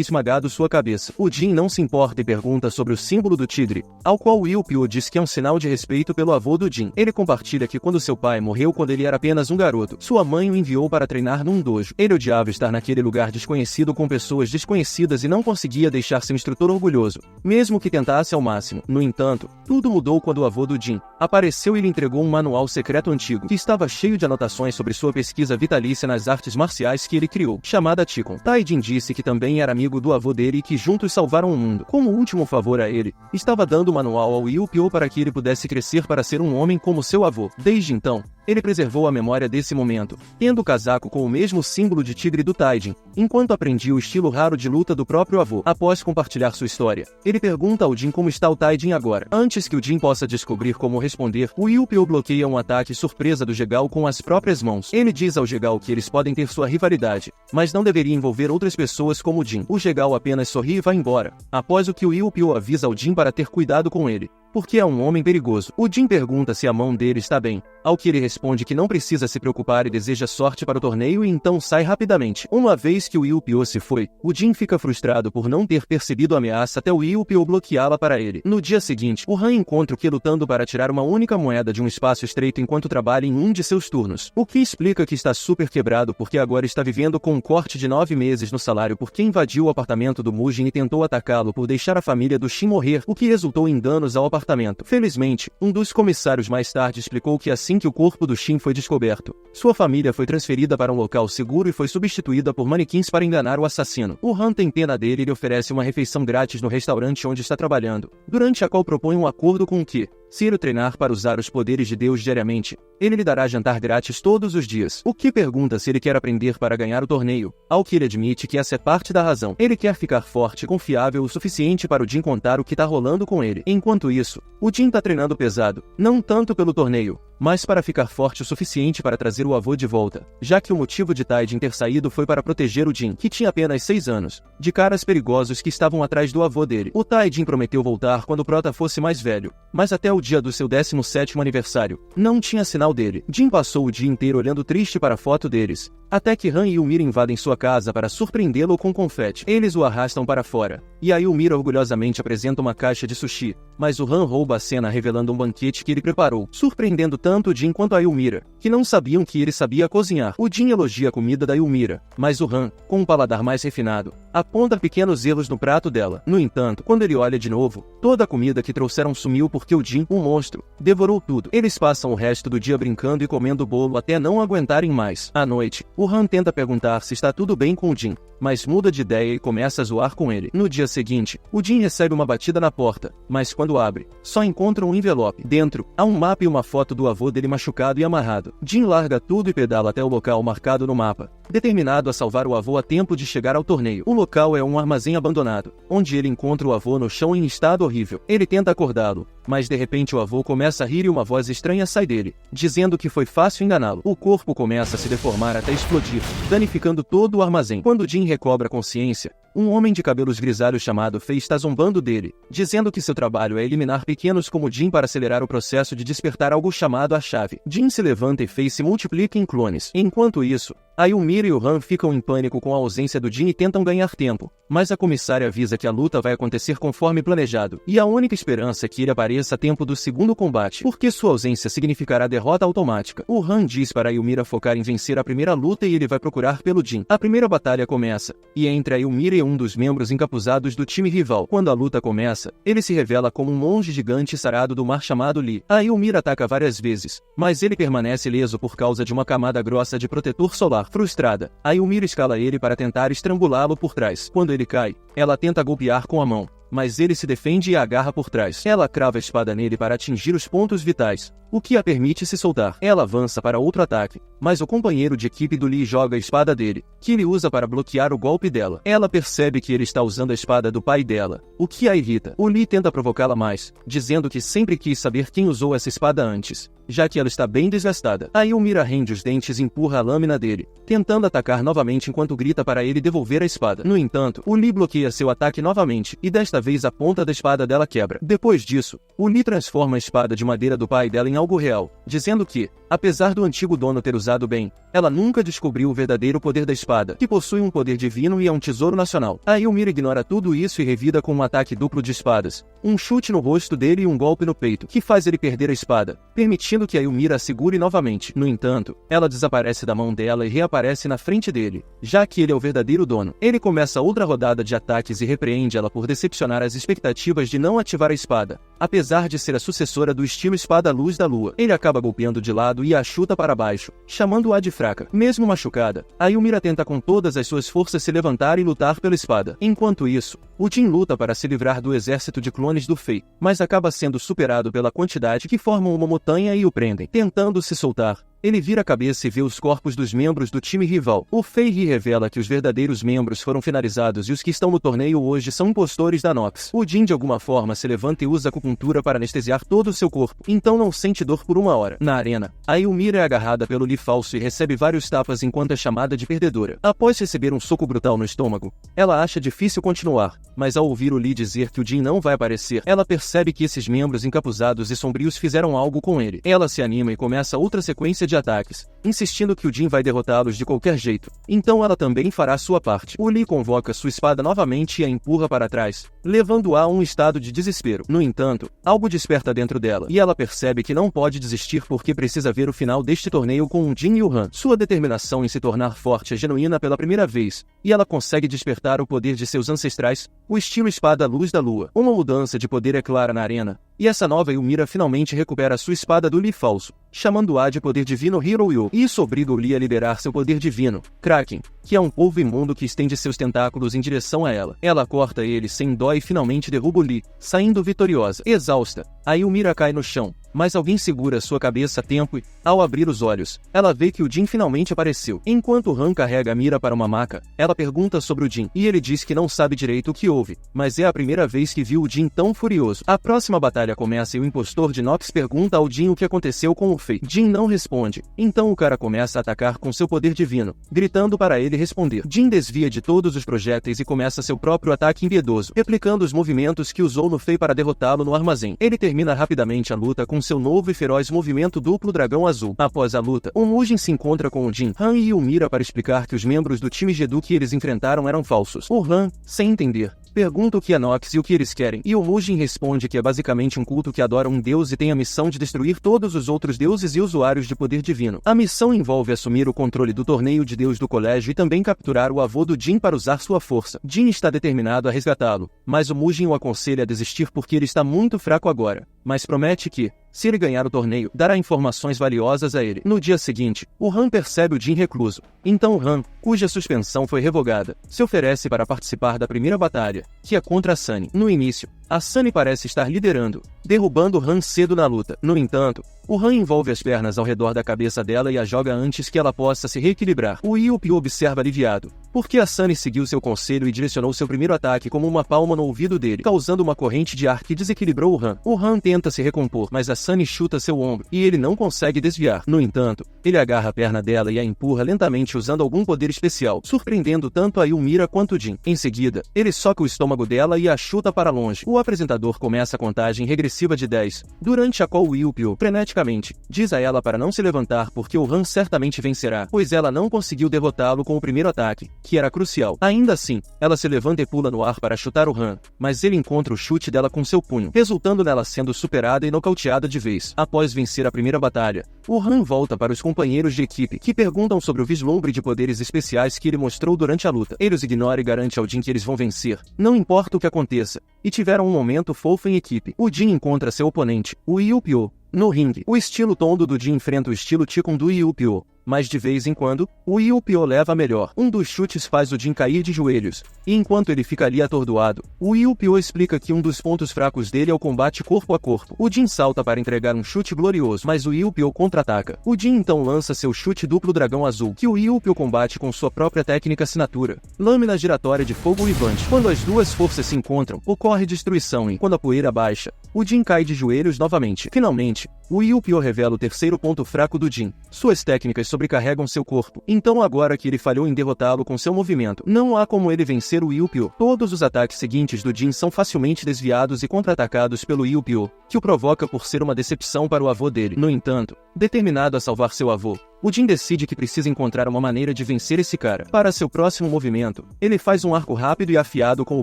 esmagado sua cabeça. O Jin não se importa e pergunta sobre o símbolo do tigre, ao qual o Yu-Pyo diz que é um sinal de respeito pelo avô do Jin. Ele compartilha que quando seu pai morreu quando ele era apenas um garoto, sua mãe o enviou para treinar num dojo. Ele odiava estar naquele lugar desconhecido com pessoas desconhecidas e não conseguia deixar seu instrutor orgulhoso, mesmo que tentasse ao máximo. No entanto, tudo mudou quando o avô do Jin apareceu e lhe entregou um manual secreto antigo, que estava cheio de anotações sobre sua pesquisa vitalícia nas artes marciais que ele criou, chamada Qigong. Taijin disse que também era amigo do avô dele e que juntos salvaram o mundo. Como último favor a ele, estava dando o manual ao Yu-Pyo para que ele pudesse crescer para ser um homem como seu avô. Desde então, ele preservou a memória desse momento, tendo o casaco com o mesmo símbolo de tigre do Taijin, enquanto aprendia o estilo raro de luta do próprio avô. Após compartilhar sua história, ele pergunta ao Jin como está o Taijin agora. Antes que o Jin possa descobrir como responder, o Yu-Pyo bloqueia um ataque surpresa do Jegal com as próprias mãos. Ele diz ao Jegal que eles podem ter sua rivalidade, mas não deveria envolver outras pessoas como o Jin. O Jegal apenas sorri e vai embora, após o que o Yu-Pyo avisa ao Jin para ter cuidado com ele, porque é um homem perigoso. O Jin pergunta se a mão dele está bem, ao que ele responde que não precisa se preocupar e deseja sorte para o torneio e então sai rapidamente. Uma vez que o Yu-Pyo se foi, o Jin fica frustrado por não ter percebido a ameaça até o Yu-Pyo bloqueá-la para ele. No dia seguinte, o Han encontra o Ki lutando para tirar uma única moeda de um espaço estreito enquanto trabalha em um de seus turnos. O que explica que está super quebrado porque agora está vivendo com um corte de 9 meses no salário porque invadiu o apartamento do Mujin e tentou atacá-lo por deixar a família do Shin morrer, o que resultou em danos ao apartamento. Felizmente, um dos comissários mais tarde explicou que assim que o corpo do Shin foi descoberto, sua família foi transferida para um local seguro e foi substituída por manequins para enganar o assassino. O Han tem pena dele e lhe oferece uma refeição grátis no restaurante onde está trabalhando, durante a qual propõe um acordo com o Ki. Se ele treinar para usar os poderes de Deus diariamente, ele lhe dará jantar grátis todos os dias. O Ki pergunta se ele quer aprender para ganhar o torneio, ao que ele admite que essa é parte da razão. Ele quer ficar forte e confiável o suficiente para o Jin contar o que tá rolando com ele. Enquanto isso, o Jin tá treinando pesado, não tanto pelo torneio, mas para ficar forte o suficiente para trazer o avô de volta, já que o motivo de Taijin ter saído foi para proteger o Jin, que tinha apenas 6 anos, de caras perigosos que estavam atrás do avô dele. O Taijin prometeu voltar quando o Prota fosse mais velho, mas até o dia do seu 17º aniversário, não tinha sinal dele. Jin passou o dia inteiro olhando triste para a foto deles, até que Han e Ymira invadem sua casa para surpreendê-lo com confete. Eles o arrastam para fora, e aí Ymira orgulhosamente apresenta uma caixa de sushi, mas o Han rouba a cena revelando um banquete que ele preparou, surpreendendo tanto o Jin quanto a Ymira, que não sabiam que ele sabia cozinhar. O Jin elogia a comida da Ymira, mas o Han, com um paladar mais refinado, aponta pequenos erros no prato dela. No entanto, quando ele olha de novo, toda a comida que trouxeram sumiu porque o Jin, um monstro, devorou tudo. Eles passam o resto do dia brincando e comendo bolo até não aguentarem mais. À noite, O Han tenta perguntar se está tudo bem com o Jin, mas muda de ideia e começa a zoar com ele. No dia seguinte, o Jin recebe uma batida na porta, mas quando abre, só encontra um envelope. Dentro, há um mapa e uma foto do avô dele machucado e amarrado. Jin larga tudo e pedala até o local marcado no mapa, determinado a salvar o avô a tempo de chegar ao torneio. O local é um armazém abandonado, onde ele encontra o avô no chão em estado horrível. Ele tenta acordá-lo, mas de repente o avô começa a rir e uma voz estranha sai dele, dizendo que foi fácil enganá-lo. O corpo começa a se deformar até explodir, danificando todo o armazém. Quando Jin recobra a consciência, um homem de cabelos grisalhos chamado Fei está zombando dele, dizendo que seu trabalho é eliminar pequenos como Jin para acelerar o processo de despertar algo chamado a chave. Jin se levanta e Fei se multiplica em clones. Enquanto isso, a Ymira e o Han ficam em pânico com a ausência do Jin e tentam ganhar tempo, mas a comissária avisa que a luta vai acontecer conforme planejado, e a única esperança é que ele apareça a tempo do segundo combate, porque sua ausência significará derrota automática. O Han diz para a Ymira focar em vencer a primeira luta e ele vai procurar pelo Jin. A primeira batalha começa, e é entre a Ymira e um dos membros encapuzados do time rival. Quando a luta começa, ele se revela como um monge gigante sarado do mar chamado Li. A Ymira ataca várias vezes, mas ele permanece ileso por causa de uma camada grossa de protetor solar. Frustrada, a Ymira escala ele para tentar estrangulá-lo por trás. Quando ele cai, ela tenta golpear com a mão, mas ele se defende e a agarra por trás. Ela crava a espada nele para atingir os pontos vitais, o que a permite se soltar. Ela avança para outro ataque, mas o companheiro de equipe do Li joga a espada dele, que ele usa para bloquear o golpe dela. Ela percebe que ele está usando a espada do pai dela, o que a irrita. O Li tenta provocá-la mais, dizendo que sempre quis saber quem usou essa espada antes, já que ela está bem desgastada. A Ymira rende os dentes e empurra a lâmina dele, tentando atacar novamente enquanto grita para ele devolver a espada. No entanto, o Li bloqueia seu ataque novamente, e desta vez a ponta da espada dela quebra. Depois disso, o Li transforma a espada de madeira do pai dela em algo real, dizendo que, apesar do antigo dono ter usado bem, ela nunca descobriu o verdadeiro poder da espada, que possui um poder divino e é um tesouro nacional. A Ymira ignora tudo isso e revida com um ataque duplo de espadas, um chute no rosto dele e um golpe no peito, que faz ele perder a espada, permitindo que a Ymira a segure novamente. No entanto, ela desaparece da mão dela e reaparece na frente dele, já que ele é o verdadeiro dono. Ele começa outra rodada de ataques e repreende ela por decepcionar as expectativas de não ativar a espada, apesar de ser a sucessora do estilo espada luz da lua. Ele acaba golpeando de lado e a chuta para baixo, chamando-a de fraca. Mesmo machucada, a Ymira tenta com todas as suas forças se levantar e lutar pela espada. Enquanto isso, o Jin luta para se livrar do exército de clones do Fei, mas acaba sendo superado pela quantidade que formam uma montanha e o prendem. Tentando se soltar, ele vira a cabeça e vê os corpos dos membros do time rival. O Fei revela que os verdadeiros membros foram finalizados e os que estão no torneio hoje são impostores da Nox. O Jin de alguma forma se levanta e usa acupuntura para anestesiar todo o seu corpo, então não sente dor por uma hora. Na arena, a Ymira é agarrada pelo Li falso e recebe vários tapas enquanto é chamada de perdedora. Após receber um soco brutal no estômago, ela acha difícil continuar, mas ao ouvir o Li dizer que o Jin não vai aparecer, ela percebe que esses membros encapuzados e sombrios fizeram algo com ele. Ela se anima e começa outra sequência de ataques, insistindo que o Jin vai derrotá-los de qualquer jeito. Então ela também fará sua parte. O Li convoca sua espada novamente e a empurra para trás, levando-a a um estado de desespero. No entanto, algo desperta dentro dela, e ela percebe que não pode desistir porque precisa ver o final deste torneio com o Jin e o Han. Sua determinação em se tornar forte é genuína pela primeira vez, e ela consegue despertar o poder de seus ancestrais, o estilo espada luz da lua. Uma mudança de poder é clara na arena, e essa nova Ymira finalmente recupera sua espada do Li falso, chamando-a de poder divino Hero-Yu. Isso obriga o Li a liberar seu poder divino, Kraken, que é um polvo imundo que estende seus tentáculos em direção a ela. Ela corta ele sem dó e finalmente derruba o Li, saindo vitoriosa. Exausta, a Ymira cai no chão, mas alguém segura sua cabeça a tempo e, ao abrir os olhos, ela vê que o Jin finalmente apareceu. Enquanto Han carrega a mira para uma maca, ela pergunta sobre o Jin, e ele diz que não sabe direito o que houve, mas é a primeira vez que viu o Jin tão furioso. A próxima batalha começa e o impostor de Nox pergunta ao Jin o que aconteceu com o Fei. Jin não responde, então o cara começa a atacar com seu poder divino, gritando para ele responder. Jin desvia de todos os projéteis e começa seu próprio ataque impiedoso, replicando os movimentos que usou no Fei para derrotá-lo no armazém. Ele termina rapidamente a luta com seu novo e feroz movimento duplo dragão azul. Após a luta, o Mujin se encontra com o Jin, Han e Ymira para explicar que os membros do time Gedu que eles enfrentaram eram falsos. O Han, sem entender, pergunta o que é Nox e o que eles querem, e o Mujin responde que é basicamente um culto que adora um deus e tem a missão de destruir todos os outros deuses e usuários de poder divino. A missão envolve assumir o controle do torneio de deus do colégio e também capturar o avô do Jin para usar sua força. Jin está determinado a resgatá-lo, mas o Mujin o aconselha a desistir porque ele está muito fraco agora, mas promete que, Se ele ganhar o torneio, dará informações valiosas a ele. No dia seguinte, o Han percebe o Jin recluso. Então o Han, cuja suspensão foi revogada, se oferece para participar da primeira batalha, que é contra a Sunny. No início, a Sunny parece estar liderando, derrubando o Han cedo na luta. No entanto, o Han envolve as pernas ao redor da cabeça dela e a joga antes que ela possa se reequilibrar. O Yu-Pi-Oh observa aliviado, porque a Sunny seguiu seu conselho e direcionou seu primeiro ataque como uma palma no ouvido dele, causando uma corrente de ar que desequilibrou o Han. O Han tenta se recompor, mas a Sunny chuta seu ombro, e ele não consegue desviar. No entanto, ele agarra a perna dela e a empurra lentamente usando algum poder especial, surpreendendo tanto a Ymira quanto Jin. Em seguida, ele soca o estômago dela e a chuta para longe. O apresentador começa a contagem regressiva de 10, durante a qual o Yu-Pi-Oh freneticamente diz a ela para não se levantar porque o Han certamente vencerá, pois ela não conseguiu derrotá-lo com o primeiro ataque, que era crucial. Ainda assim, ela se levanta e pula no ar para chutar o Han, mas ele encontra o chute dela com seu punho, resultando nela sendo superada e nocauteada de vez. Após vencer a primeira batalha, o Han volta para os companheiros de equipe, que perguntam sobre o vislumbre de poderes especiais que ele mostrou durante a luta. Ele os ignora e garante ao Jin que eles vão vencer, não importa o que aconteça, e tiveram um momento fofo em equipe. O Jin encontra seu oponente, o Yu-Pi-Oh, no ringue. O estilo tondo do Jin enfrenta o estilo Ticum do Yu-Pi-Oh, mas de vez em quando, o Yu-Pi-Oh leva a melhor. Um dos chutes faz o Jin cair de joelhos, e enquanto ele fica ali atordoado, o Yu-Pi-Oh explica que um dos pontos fracos dele é o combate corpo a corpo. O Jin salta para entregar um chute glorioso, mas o Yu-Pi-Oh contra-ataca. O Jin então lança seu chute duplo dragão azul, que o Yu-Pi-Oh combate com sua própria técnica assinatura, lâmina giratória de fogo uivante. Quando as duas forças se encontram, ocorre destruição e, quando a poeira baixa, o Jin cai de joelhos novamente. Finalmente, o Yu-Pi-Oh revela o terceiro ponto fraco do Jin. Suas técnicas sobrecarregam seu corpo. Então agora que ele falhou em derrotá-lo com seu movimento, não há como ele vencer o Yu-Pi-Oh. Todos os ataques seguintes do Jin são facilmente desviados e contra-atacados pelo Yu-Pi-Oh, que o provoca por ser uma decepção para o avô dele. No entanto, determinado a salvar seu avô, o Jin decide que precisa encontrar uma maneira de vencer esse cara. Para seu próximo movimento, ele faz um arco rápido e afiado com o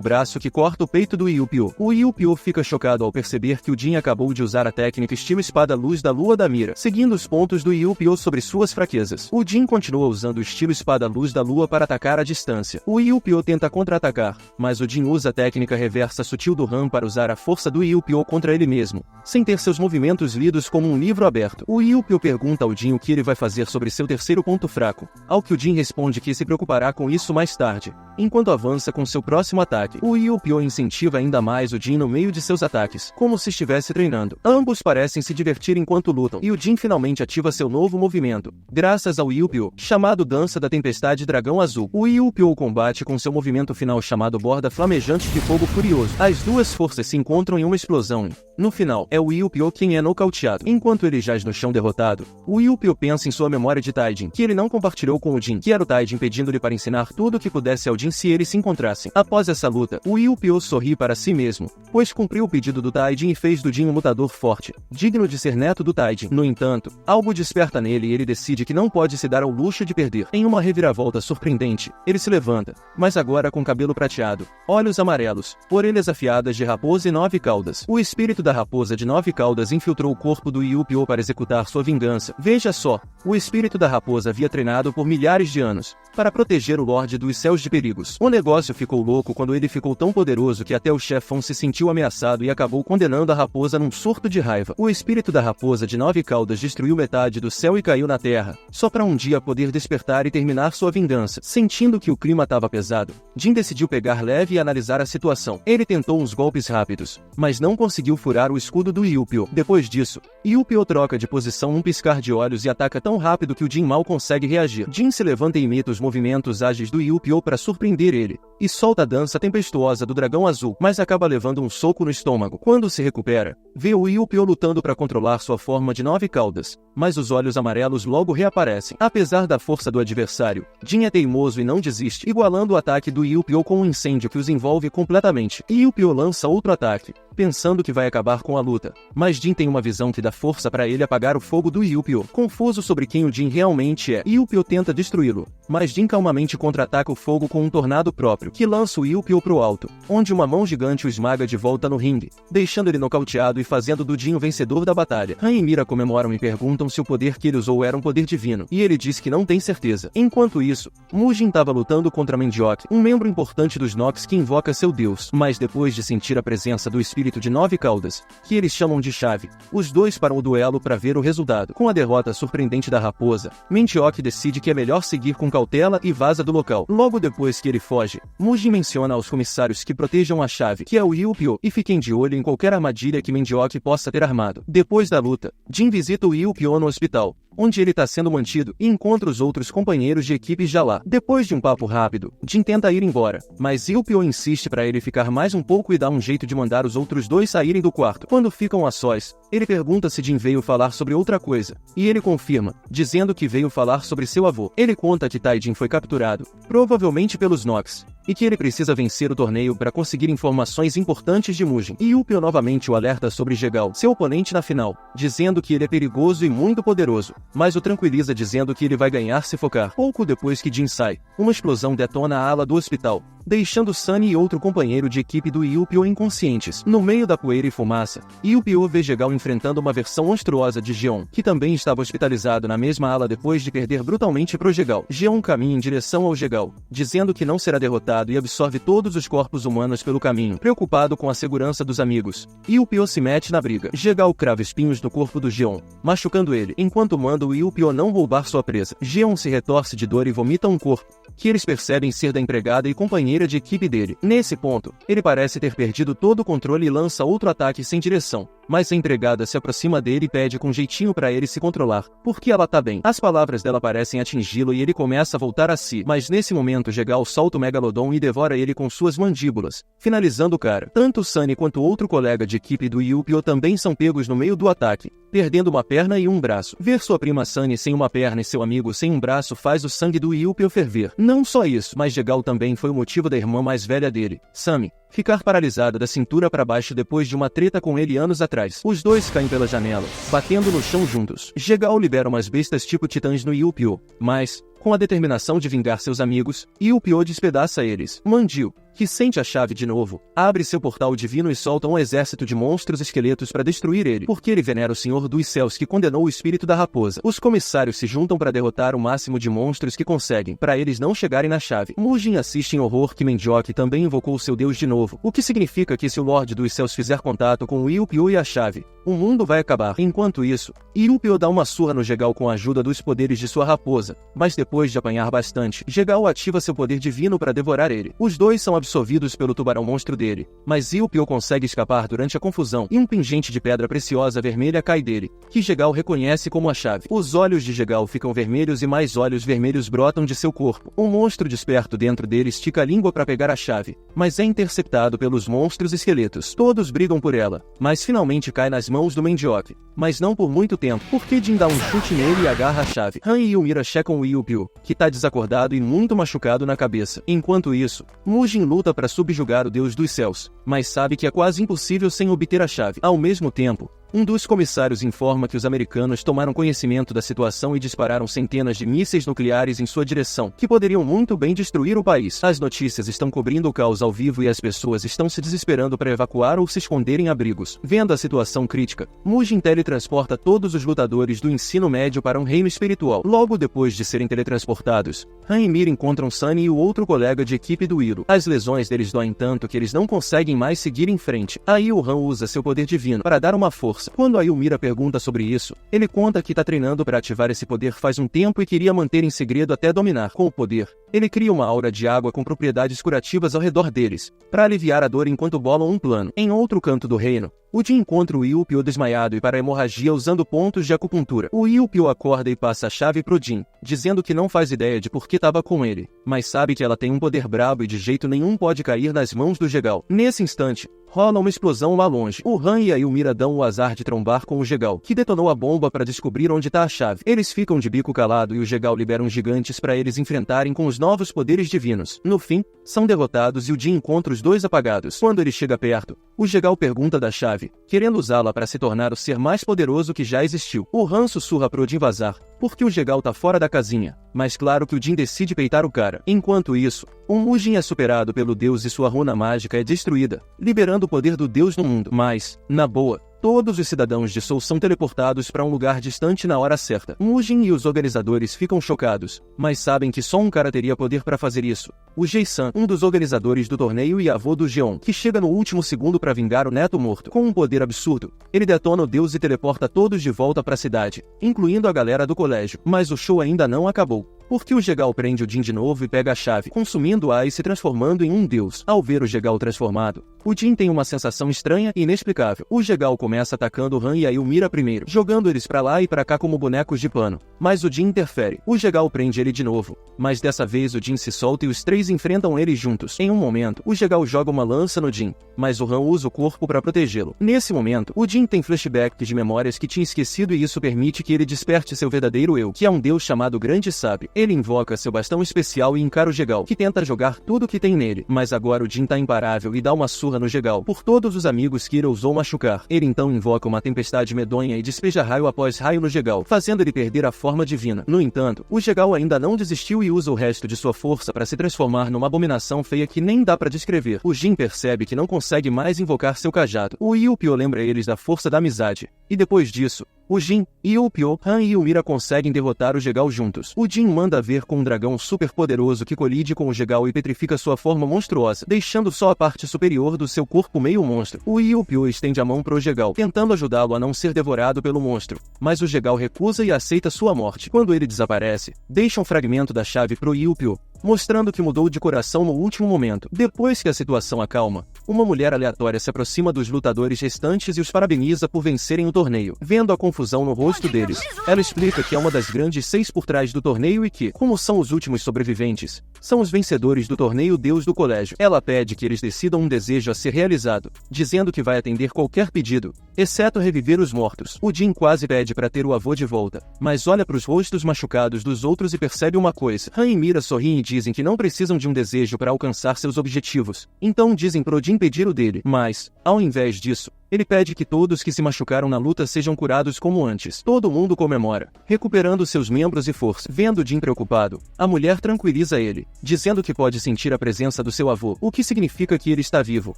braço que corta o peito do Yu-Pi-Oh. O Yu-Pi-Oh fica chocado ao perceber que o Jin acabou de usar a técnica estilo espada luz da lua da mira, seguindo os pontos do Yu-Pi-Oh sobre suas fraquezas. O Jin continua usando o estilo espada luz da lua para atacar à distância. O Yu-Pi-Oh tenta contra-atacar, mas o Jin usa a técnica reversa sutil do Han para usar a força do Yu-Pi-Oh contra ele mesmo, sem ter seus movimentos lidos como um livro aberto. O Yu-Pi-Oh pergunta ao Jin o que ele vai fazer sobre seu terceiro ponto fraco, ao que o Jin responde que se preocupará com isso mais tarde, enquanto avança com seu próximo ataque. O Yu-Pi-Oh incentiva ainda mais o Jin no meio de seus ataques, como se estivesse treinando. Ambos parecem se divertir enquanto lutam, e o Jin finalmente ativa seu novo movimento, graças ao Yu-Pi-Oh, chamado Dança da Tempestade Dragão Azul. O Yu-Pi-Oh combate com seu movimento final chamado Borda Flamejante de Fogo Furioso. As duas forças se encontram em uma explosão e, no final, é o Yu-Pi-Oh quem é nocauteado. Enquanto ele jaz no chão derrotado, o Yu-Pi-Oh pensa em sua memória de Taijin, que ele não compartilhou com o Jin, que era o Taijin pedindo-lhe para ensinar tudo o que pudesse ao Jin se eles se encontrassem. Após essa luta, o Yu-Pi-Oh sorri para si mesmo, pois cumpriu o pedido do Taijin e fez do Jin um lutador forte, digno de ser neto do Taijin. No entanto, algo desperta nele e ele decide que não pode se dar ao luxo de perder. Em uma reviravolta surpreendente, ele se levanta, mas agora com cabelo prateado, olhos amarelos, orelhas afiadas de raposa e 9 caudas. O espírito da raposa de 9 caudas infiltrou o corpo do Yu-Pi-Oh para executar sua vingança. Veja só, o espírito da raposa havia treinado por milhares de anos para proteger o Lorde dos Céus de perigos. O negócio ficou louco quando ele ficou tão poderoso que até o chefão se sentiu ameaçado e acabou condenando a raposa num surto de raiva. O espírito da raposa de 9 caudas destruiu metade do céu e caiu na terra, só para um dia poder despertar e terminar sua vingança. Sentindo que o clima estava pesado, Jin decidiu pegar leve e analisar a situação. Ele tentou uns golpes rápidos, mas não conseguiu furar o escudo do Yu-Pi-Oh. Depois disso, Yu-Pi-Oh troca de posição num piscar de olhos e ataca tão rápido que o Jin mal consegue reagir. Jin se levanta e imita os movimentos ágeis do Yu-Pi-Oh para surpreender ele, e solta a dança tempestuosa do dragão azul, mas acaba levando um soco no estômago. Quando se recupera, vê o Yu-Pi-Oh lutando para controlar sua forma de 9 caudas, mas os olhos amarelos logo reaparecem. Apesar da força do adversário, Jin é teimoso e não desiste, igualando o ataque do Yu-Pi-Oh com um incêndio que os envolve completamente. Yu-Pi-Oh lança outro ataque, pensando que vai acabar com a luta, mas Jin tem uma visão que dá força para ele apagar o fogo do Yu-Pi-Oh. Confuso sobre quem o Jin realmente é, Yu-Pi-Oh tenta destruí-lo, mas Jin calmamente contra-ataca o fogo com um tornado próprio, que lança o Yu-Pi-Oh pro alto. onde uma mão gigante o esmaga de volta no ringue, deixando ele nocauteado e fazendo do Jin o vencedor da batalha. Han e Mira comemoram e perguntam se o poder que ele usou era um poder divino, e ele diz que não tem certeza. Enquanto isso, Mujin estava lutando contra Mandiok, um membro importante dos Nox que invoca seu deus, mas depois de sentir a presença do espírito de 9 caudas, que eles chamam de chave, os dois param o duelo para ver o resultado. Com a derrota surpreendente da raposa, Mandiok decide que é melhor seguir com cautela e vaza do local. Logo depois que ele foge, Mujin menciona aos comissários que protejam a chave, que é o Yu-Pyo, e fiquem de olho em qualquer armadilha que Mandiok possa ter armado. Depois da luta, Jin visita o Yu-Pyo no hospital, onde ele está sendo mantido, e encontra os outros companheiros de equipe já lá. Depois de um papo rápido, Jin tenta ir embora, mas Yu-Pyo insiste para ele ficar mais um pouco e dá um jeito de mandar os outros dois saírem do quarto. Quando ficam a sós, ele pergunta se Jin veio falar sobre outra coisa, e ele confirma, dizendo que veio falar sobre seu avô. Ele conta que Taijin foi capturado, provavelmente pelos Nox, e que ele precisa vencer o torneio para conseguir informações importantes de Mujin. E Yu-Pyo novamente o alerta sobre Jegal, seu oponente na final, dizendo que ele é perigoso e muito poderoso, mas o tranquiliza dizendo que ele vai ganhar se focar. Pouco depois que Jin sai, uma explosão detona a ala do hospital, deixando Sunny e outro companheiro de equipe do Yu-Pyo inconscientes. No meio da poeira e fumaça, Yu-Pyo vê Jegal enfrentando uma versão monstruosa de Jeon, que também estava hospitalizado na mesma ala depois de perder brutalmente pro Jegal. Jeon caminha em direção ao Jegal, dizendo que não será derrotado e absorve todos os corpos humanos pelo caminho, preocupado com a segurança dos amigos. Yu-Pyo se mete na briga. Jegal crava espinhos no corpo do Jeon, machucando ele, enquanto manda o Yu-Pyo não roubar sua presa. Jeon se retorce de dor e vomita um corpo, que eles percebem ser da empregada e companheira de equipe dele. Nesse ponto, ele parece ter perdido todo o controle e lança outro ataque sem direção, mas a empregada se aproxima dele e pede com jeitinho para ele se controlar, porque ela tá bem. As palavras dela parecem atingi-lo e ele começa a voltar a si, mas nesse momento Jegal solta o Megalodon e devora ele com suas mandíbulas, finalizando o cara. Tanto Sunny quanto outro colega de equipe do Yu-Pyo também são pegos no meio do ataque, perdendo uma perna e um braço. Ver sua prima Sunny sem uma perna e seu amigo sem um braço faz o sangue do Yu-Pyo ferver. Não só isso, mas Jegal também foi o motivo da irmã mais velha dele, Sammy, ficar paralisada da cintura para baixo depois de uma treta com ele anos atrás. Os dois caem pela janela, batendo no chão juntos. Jegal libera umas bestas tipo titãs no Yu-Pyo, mas, com a determinação de vingar seus amigos, Yu-Pyo despedaça eles. Mandio, que sente a chave de novo, abre seu portal divino e solta um exército de monstros esqueletos para destruir ele, porque ele venera o Senhor dos Céus que condenou o espírito da raposa. Os comissários se juntam para derrotar o máximo de monstros que conseguem, para eles não chegarem na chave. Mujin assiste em horror que Mandiok também invocou seu deus de novo, o que significa que se o Lorde dos Céus fizer contato com o Yu-Pyo e a chave, o mundo vai acabar. Enquanto isso, Yu-Pyo dá uma surra no Jegal com a ajuda dos poderes de sua raposa, mas depois de apanhar bastante, Jegal ativa seu poder divino para devorar ele. Os dois são absorvidos pelo tubarão monstro dele, mas Yu-Pyo consegue escapar durante a confusão e um pingente de pedra preciosa vermelha cai dele, que Jegal reconhece como a chave. Os olhos de Jegal ficam vermelhos e mais olhos vermelhos brotam de seu corpo. Um monstro desperto dentro dele estica a língua para pegar a chave, mas é interceptado pelos monstros esqueletos. Todos brigam por ela, mas finalmente cai nas mãos do Mandiok, mas não por muito tempo, porque Jin dá um chute nele e agarra a chave. Han e Ymira checam o Yu-Pyo, que tá desacordado e muito machucado na cabeça. Enquanto isso, Mujin luta para subjugar o Deus dos Céus, mas sabe que é quase impossível sem obter a chave. Ao mesmo tempo, um dos comissários informa que os americanos tomaram conhecimento da situação e dispararam centenas de mísseis nucleares em sua direção, que poderiam muito bem destruir o país. As notícias estão cobrindo o caos ao vivo e as pessoas estão se desesperando para evacuar ou se esconder em abrigos. Vendo a situação crítica, Mujin teletransporta todos os lutadores do ensino médio para um reino espiritual. Logo depois de serem teletransportados, Han e Mira encontram Sunny e o outro colega de equipe do Iro. As lesões deles doem tanto que eles não conseguem mais seguir em frente. Aí o Han usa seu poder divino para dar uma força. Quando a Ymira pergunta sobre isso, ele conta que está treinando para ativar esse poder faz um tempo e queria manter em segredo até dominar. Com o poder, ele cria uma aura de água com propriedades curativas ao redor deles, para aliviar a dor enquanto bolam um plano. Em outro canto do reino, o Jin encontra o Yu-Pyo desmaiado e para a hemorragia usando pontos de acupuntura. O Yu-Pyo acorda e passa a chave pro Jin, dizendo que não faz ideia de por que estava com ele, mas sabe que ela tem um poder brabo e de jeito nenhum pode cair nas mãos do Jegal. Nesse instante, rola uma explosão lá longe. O Han e a Ymira dão o azar de trombar com o Jegal, que detonou a bomba para descobrir onde está a chave. Eles ficam de bico calado e o Jegal libera uns gigantes para eles enfrentarem com os novos poderes divinos. No fim, são derrotados e o Jin encontra os dois apagados. Quando ele chega perto, o Jegal pergunta da chave, querendo usá-la para se tornar o ser mais poderoso que já existiu. O Han sussurra pro Jin vazar, porque o Jegal tá fora da casinha. Mas claro que o Jin decide peitar o cara. Enquanto isso, o Mujin é superado pelo deus e sua runa mágica é destruída, liberando o poder do deus no mundo. Mas, na boa, todos os cidadãos de Seoul são teleportados para um lugar distante na hora certa. Mujin e os organizadores ficam chocados, mas sabem que só um cara teria poder para fazer isso. O Jae-san, um dos organizadores do torneio e avô do Jeon, que chega no último segundo para vingar o neto morto. Com um poder absurdo, ele detona o deus e teleporta todos de volta para a cidade, incluindo a galera do colégio. Mas o show ainda não acabou, porque o Jegal prende o Jin de novo e pega a chave, consumindo-a e se transformando em um deus. Ao ver o Jegal transformado, o Jin tem uma sensação estranha e inexplicável. O Jegal começa atacando o Han e aí o mira primeiro, jogando eles pra lá e pra cá como bonecos de pano. Mas o Jin interfere. O Jegal prende ele de novo, mas dessa vez o Jin se solta e os três enfrentam ele juntos. Em um momento, o Jegal joga uma lança no Jin, mas o Han usa o corpo para protegê-lo. Nesse momento, o Jin tem flashback de memórias que tinha esquecido e isso permite que ele desperte seu verdadeiro eu, que é um deus chamado Grande Sábio. Ele invoca seu bastão especial e encara o Jegal, que tenta jogar tudo que tem nele. Mas agora o Jin tá imparável e dá uma surra no Jegal por todos os amigos que ele ousou machucar. Ele então invoca uma tempestade medonha e despeja raio após raio no Jegal, fazendo ele perder a forma divina. No entanto, o Jegal ainda não desistiu e usa o resto de sua força para se transformar numa abominação feia que nem dá para descrever. O Jin percebe que não consegue mais invocar seu cajado. O Yu-Pyo lembra eles da força da amizade. E depois disso, o Jin, Yu-Pyo, Han e Ymira conseguem derrotar o Jegal juntos. O Jin manda ver com um dragão super poderoso que colide com o Jegal e petrifica sua forma monstruosa, deixando só a parte superior do seu corpo meio monstro. O Yu-Pyo estende a mão pro Jegal, tentando ajudá-lo a não ser devorado pelo monstro, mas o Jegal recusa e aceita sua morte. Quando ele desaparece, deixa um fragmento da chave pro Yu-Pyo, mostrando que mudou de coração no último momento. Depois que a situação acalma, uma mulher aleatória se aproxima dos lutadores restantes e os parabeniza por vencerem o torneio. Vendo a confusão no rosto deles, ela explica que é uma das grandes 6 por trás do torneio e que, como são os últimos sobreviventes, são os vencedores do torneio Deus do Colégio. Ela pede que eles decidam um desejo a ser realizado, dizendo que vai atender qualquer pedido, exceto reviver os mortos. O Jin quase pede para ter o avô de volta, mas olha para os rostos machucados dos outros e percebe uma coisa. Han e Mira sorriem e dizem que não precisam de um desejo para alcançar seus objetivos, então dizem pro Jin pedir o dele. Mas, ao invés disso, ele pede que todos que se machucaram na luta sejam curados como antes. Todo mundo comemora, recuperando seus membros e força. Vendo Jin preocupado, a mulher tranquiliza ele, dizendo que pode sentir a presença do seu avô, o que significa que ele está vivo,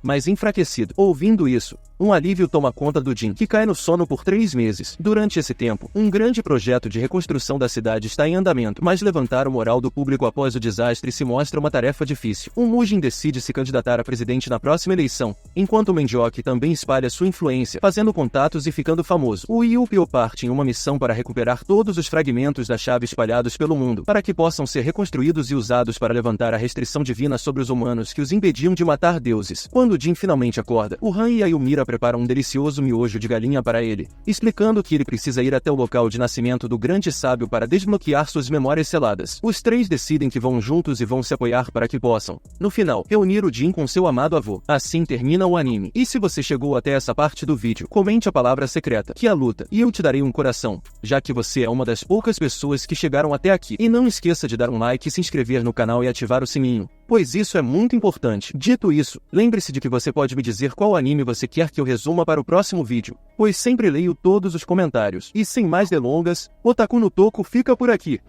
mas enfraquecido. Ouvindo isso, um alívio toma conta do Jin, que cai no sono por 3 meses. Durante esse tempo, um grande projeto de reconstrução da cidade está em andamento, mas levantar o moral do público após o desastre se mostra uma tarefa difícil. O Mujin decide se candidatar a presidente na próxima eleição, enquanto o Mendioque também espalha sua influência, fazendo contatos e ficando famoso. O Yu-Pyo parte em uma missão para recuperar todos os fragmentos da chave espalhados pelo mundo, para que possam ser reconstruídos e usados para levantar a restrição divina sobre os humanos que os impediam de matar deuses. Quando Jin finalmente acorda, o Han e a Ymira preparam um delicioso miojo de galinha para ele, explicando que ele precisa ir até o local de nascimento do Grande Sábio para desbloquear suas memórias seladas. Os três decidem que vão juntos e vão se apoiar para que possam, no final, reunir o Jin com seu amado avô. Assim termina o anime. E se você chegou até essa parte do vídeo, comente a palavra secreta, que é a luta, e eu te darei um coração, já que você é uma das poucas pessoas que chegaram até aqui. E não esqueça de dar um like e se inscrever no canal e ativar o sininho, pois isso é muito importante. Dito isso, lembre-se de que você pode me dizer qual anime você quer que eu resuma para o próximo vídeo, pois sempre leio todos os comentários. E sem mais delongas, Otaku no Toco fica por aqui.